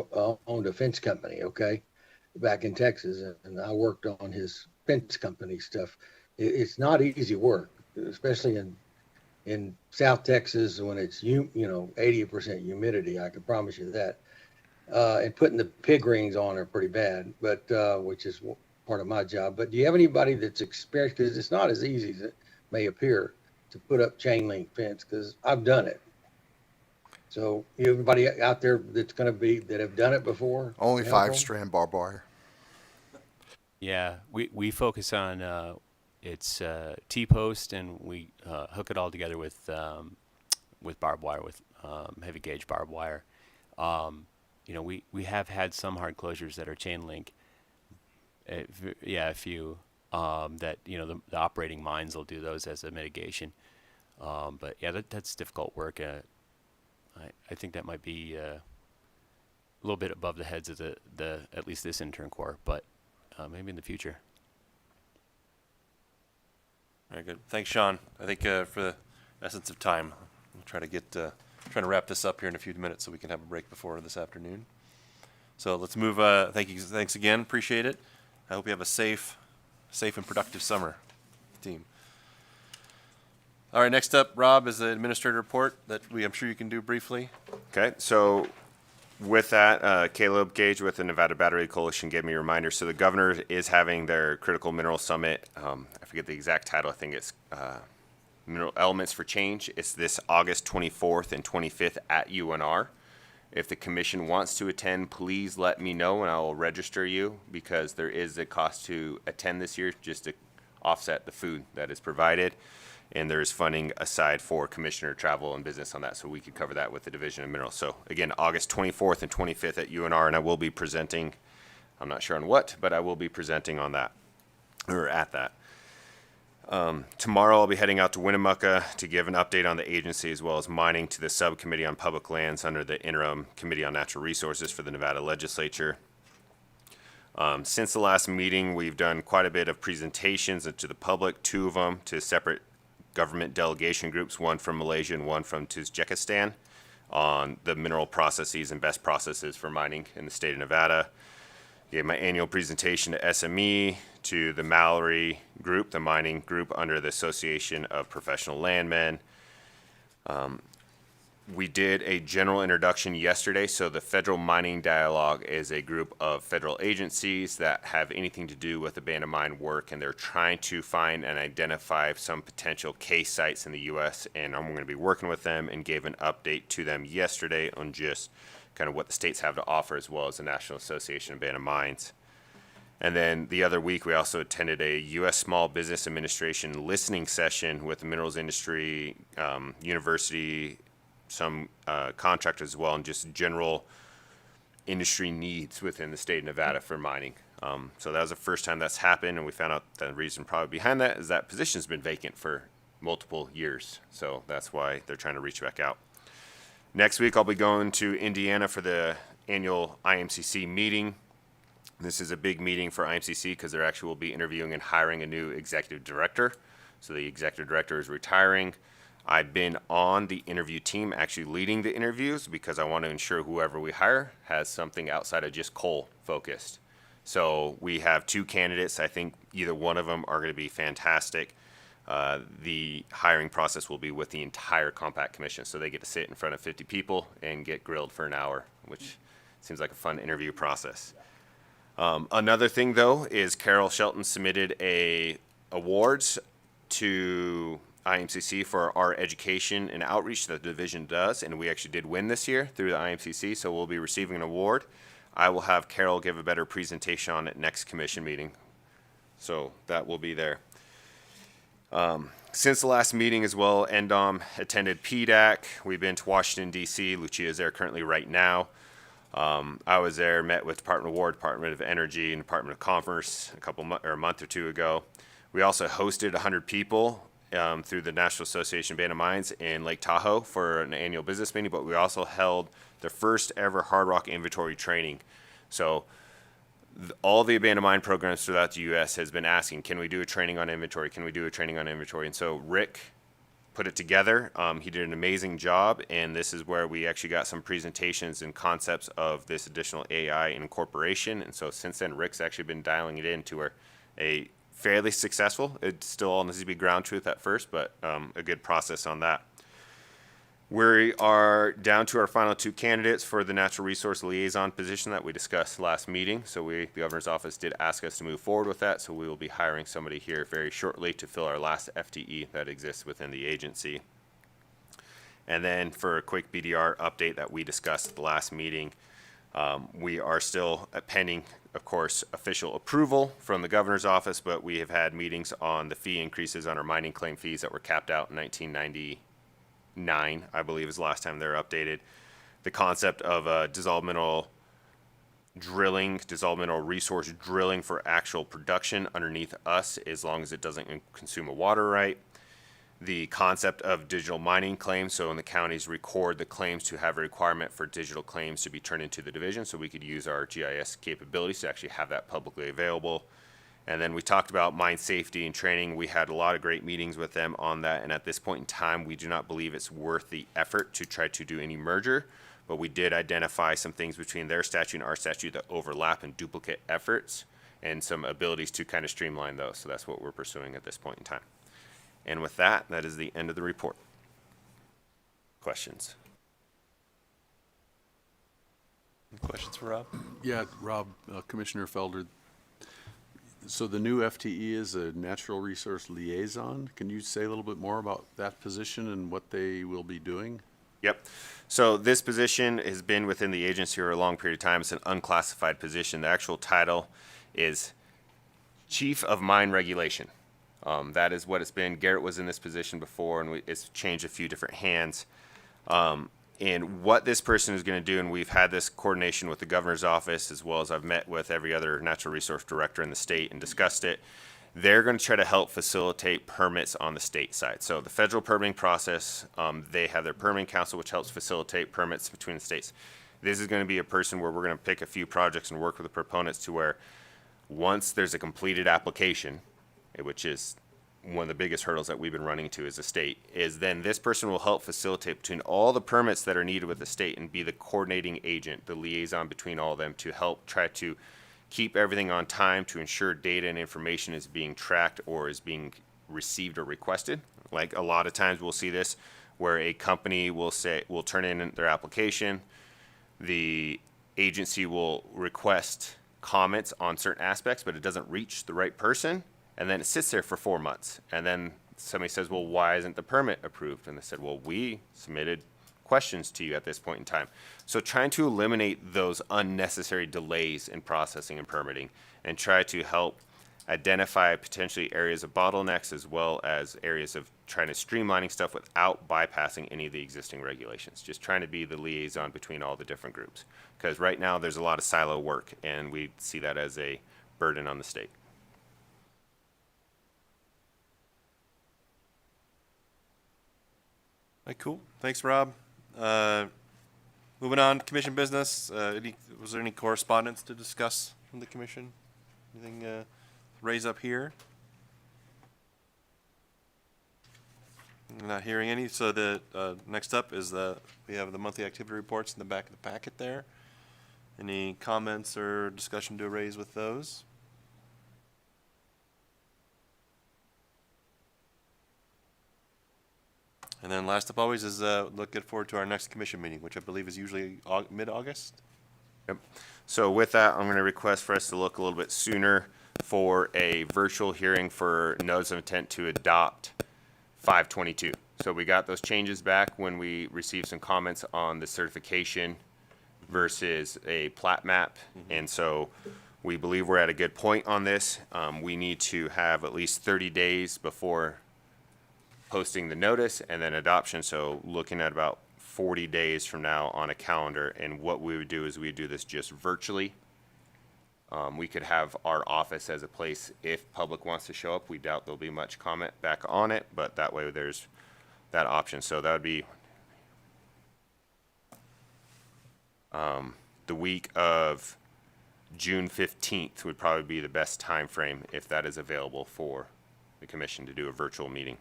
owned a fence company, okay, back in Texas, and I worked on his fence company stuff. It's not easy work, especially in South Texas when it's 80% humidity. I can promise you that. And putting the pig rings on are pretty bad, but which is part of my job. But do you have anybody that's experienced? Because it's not as easy as it may appear to put up chain link fence, because I've done it. So everybody out there that have done it before? Only 5-strand barbed wire. Yeah, we focus on it's T-post, and we hook it all together with barbed wire, with heavy gauge barbed wire. We have had some hard closures that are chain link. A few that the operating mines will do those as a mitigation. But yeah, that's difficult work. I think that might be a little bit above the heads of the at least this intern corps, but maybe in the future. Very good. Thanks, Sean. I think for the essence of time, we'll try to trying to wrap this up here in a few minutes so we can have a break before this afternoon. So let's move. Thanks again. Appreciate it. I hope you have a safe and productive summer, team. All right, next up, Rob, is the administrator report that I'm sure you can do briefly. Okay, so with that, Caleb Gage with the Nevada Battery Coalition gave me a reminder. So the governor is having their Critical Mineral Summit. I forget the exact title. I think it's Mineral Elements for Change. It's this August 24th and 25th at UNR. If the commission wants to attend, please let me know and I will register you, because there is a cost to attend this year just to offset the food that is provided. And there is funding aside for commissioner travel and business on that, so we could cover that with the Division of Minerals. So again, August 24th and 25th at UNR, and I will be presenting, I'm not sure on what, but I will be presenting on that, or at that. Tomorrow I'll be heading out to Winnemucca to give an update on the agency, as well as mining to the Subcommittee on Public Lands under the Interim Committee on Natural Resources for the Nevada Legislature. Since the last meeting, we've done quite a bit of presentations to the public, 2 of them to separate government delegation groups, one from Malaysia and one from Tajikistan, on the mineral processes and best processes for mining in the state of Nevada. Gave my annual presentation to SME, to the Mallory group, the mining group under the Association of Professional Landmen. We did a general introduction yesterday. So the Federal Mining Dialogue is a group of federal agencies that have anything to do with abandoned mine work, and they're trying to find and identify some potential case sites in the U.S. And I'm going to be working with them, and gave an update to them yesterday on just kind of what the states have to offer, as well as the National Association of Abandoned Mines. And then the other week, we also attended a U.S. Small Business Administration listening session with the minerals industry, university, some contractors as well, and just general industry needs within the state of Nevada for mining. So that was the first time that's happened, and we found out the reason probably behind that is that position's been vacant for multiple years. So that's why they're trying to reach back out. Next week, I'll be going to Indiana for the annual IMCC meeting. This is a big meeting for IMCC because they actually will be interviewing and hiring a new executive director. So the executive director is retiring. I've been on the interview team, actually leading the interviews, because I want to ensure whoever we hire has something outside of just coal focused. So we have 2 candidates. I think either one of them are going to be fantastic. The hiring process will be with the entire Compact Commission. So they get to sit in front of 50 people and get grilled for an hour, which seems like a fun interview process. Another thing, though, is Carol Shelton submitted awards to IMCC for our education and outreach that the division does, and we actually did win this year through the IMCC, so we'll be receiving an award. I will have Carol give a better presentation on it next commission meeting, so that will be there. Since the last meeting as well, NDOM attended PDAC. We've been to Washington, D.C. Lucia is there currently right now. I was there, met with Department of War, Department of Energy, and Department of Commerce a month or 2 ago. We also hosted 100 people through the National Association of Abandoned Mines in Lake Tahoe for an annual business meeting, but we also held the first ever hard rock inventory training. So all the abandoned mine programs throughout the U.S. has been asking, can we do a training on inventory? Can we do a training on inventory? And so Rick put it together. He did an amazing job, and this is where we actually got some presentations and concepts of this additional AI incorporation. And so since then, Rick's actually been dialing it into a fairly successful. It still all needs to be ground truth at first, but a good process on that. We are down to our final 2 candidates for the natural resource liaison position that we discussed last meeting. So the governor's office did ask us to move forward with that. So we will be hiring somebody here very shortly to fill our last FTE that exists within the agency. And then for a quick BDR update that we discussed at the last meeting, we are still pending, of course, official approval from the governor's office, but we have had meetings on the fee increases on our mining claim fees that were capped out in 1999, I believe is the last time they were updated. The concept of dissolved mineral resource drilling for actual production underneath us, as long as it doesn't consume a water right. The concept of digital mining claims, so when the counties record the claims, to have a requirement for digital claims to be turned into the division, so we could use our GIS capabilities to actually have that publicly available. And then we talked about mine safety and training. We had a lot of great meetings with them on that, and at this point in time, we do not believe it's worth the effort to try to do any merger, but we did identify some things between their statute and our statute that overlap and duplicate efforts, and some abilities to kind of streamline those. So that's what we're pursuing at this point in time. And with that, that is the end of the report. Questions? Questions for Rob? Yeah, Rob, Commissioner Felder, So the new FTE is a natural resource liaison. Can you say a little bit more about that position and what they will be doing? Yep. So this position has been within the agency for a long period of time. It's an unclassified position. The actual title is Chief of Mine Regulation. That is what it's been. Garrett was in this position before, and it's changed a few different hands. And what this person is going to do, and we've had this coordination with the governor's office, as well as I've met with every other natural resource director in the state and discussed it. They're going to try to help facilitate permits on the state side. So the federal permitting process, they have their permitting council, which helps facilitate permits between the states. This is going to be a person where we're going to pick a few projects and work with the proponents to where once there's a completed application, which is one of the biggest hurdles that we've been running into as a state, is then this person will help facilitate between all the permits that are needed with the state and be the coordinating agent, the liaison between all of them to help try to keep everything on time to ensure data and information is being tracked or is being received or requested. Like a lot of times we'll see this where a company will turn in their application, the agency will request comments on certain aspects, but it doesn't reach the right person. And then it sits there for 4 months. And then somebody says, well, why isn't the permit approved? And they said, well, we submitted questions to you at this point in time. So trying to eliminate those unnecessary delays in processing and permitting and try to help identify potentially areas of bottlenecks as well as areas of trying to streamlining stuff without bypassing any of the existing regulations. Just trying to be the liaison between all the different groups. Because right now there's a lot of silo work and we see that as a burden on the state. All right, cool. Thanks, Rob. Moving on, commission business. Was there any correspondence to discuss from the commission? Anything raise up here? I'm not hearing any. So the next up is we have the monthly activity reports in the back of the packet there. Any comments or discussion to raise with those? And then last up always is looking forward to our next commission meeting, which I believe is usually mid-August. Yep. So with that, I'm going to request for us to look a little bit sooner for a virtual hearing for notice of intent to adopt 522. So we got those changes back when we received some comments on the certification versus a plat map. And so we believe we're at a good point on this. We need to have at least 30 days before posting the notice and then adoption. So looking at about 40 days from now on a calendar. And what we would do is we do this just virtually. We could have our office as a place if public wants to show up. We doubt there'll be much comment back on it, but that way there's that option. So that would be the week of June 15th would probably be the best time frame if that is available for the commission to do a virtual meeting.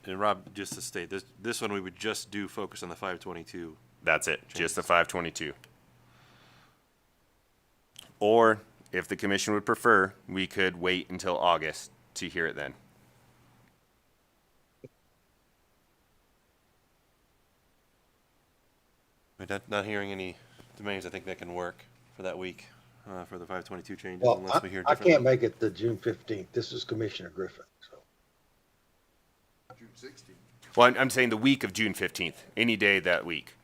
And Rob, just to state, this one we would just do focus on the 522. That's it, just the 522. Or if the commission would prefer, we could wait until August to hear it then. We're not hearing any demands. I think that can work for that week for the 522 changes, Well, unless we hear I differently. can't make it the June 15th. This is Commissioner Griffin, so. June 16th. Well, I'm saying the week of June 15th, any day that week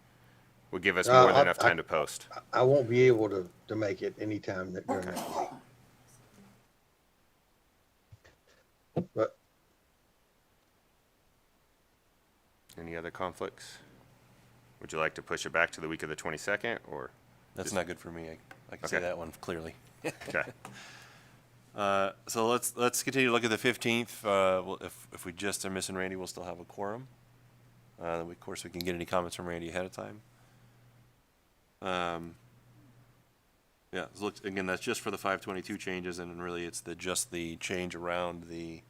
would give us more than enough time to post. I won't be able to make it anytime that during that week. But Any other conflicts? Would you like to push it back to the week of the 22nd or? That's just- not good for me. I can say Okay. that one clearly. Okay. So let's continue to look at the 15th. If we just are missing Randy, we'll still have a quorum. Of course, we can get any comments from Randy ahead of time. Yeah, so look, again, that's just for the 522 changes, and really it's just the change around the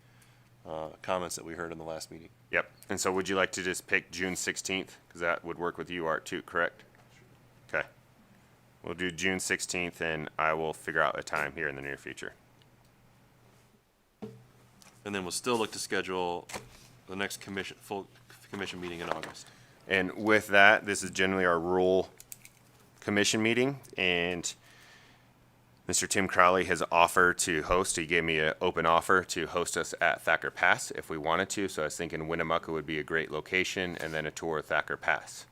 comments that we heard in the last meeting. Yep. And so would you like to just pick June 16th? Because that would work with you, Art, too, correct? Okay. We'll do June 16th, and I will figure out a time here in the near future. And then we'll still look to schedule the next full commission meeting in August. And with that, this is generally our rural commission meeting, and Mr. Tim Crowley has offered to host. He gave me an open offer to host us at Thacker Pass if we wanted to. So I was thinking Winnemucca would be a great location, and then a tour of Thacker Pass.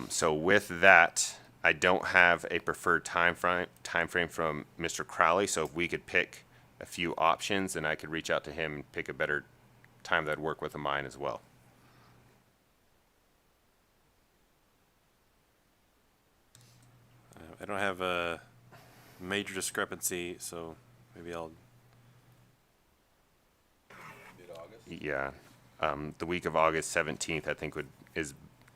So with that, I don't have a preferred time frame from Mr. Crowley. So if we could pick a few options, then I could reach out to him and pick a better time that'd work with mine as well. I don't have a major discrepancy, so maybe I'll. Yeah, the week of August 17th, I think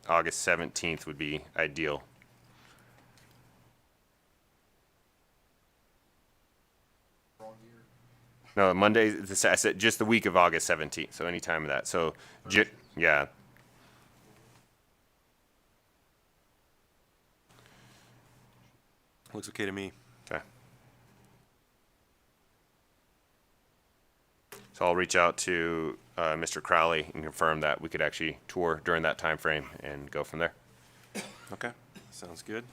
August 17th would be ideal. No, Monday, I said just the week of August 17th, so any time of that. So, yeah. Looks okay to me. Okay. So I'll reach out to Mr. Crowley and confirm that we could actually tour during that time frame and go from there. Okay, sounds good.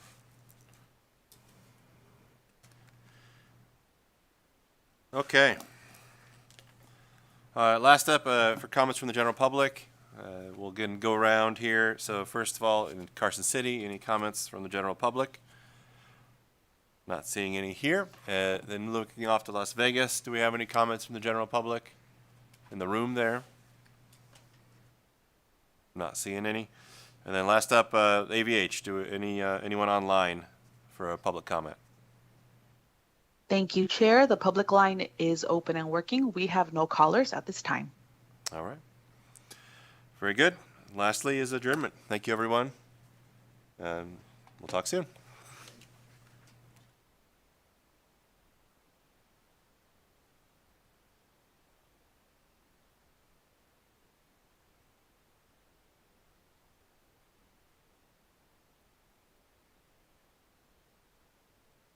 Okay. Last up for comments from the general public. We'll again go around here. So first of all, in Carson City, any comments from the general public? Not seeing any here. Then looking off to Las Vegas, do we have any comments from the general public in the room there? Not seeing any. And then last up, AVH. Anyone online for a public comment? Thank you, Chair. The public line is open and working. We have no callers at this time. All right. Very good. Lastly is adjournment. Thank you, everyone. We'll talk soon.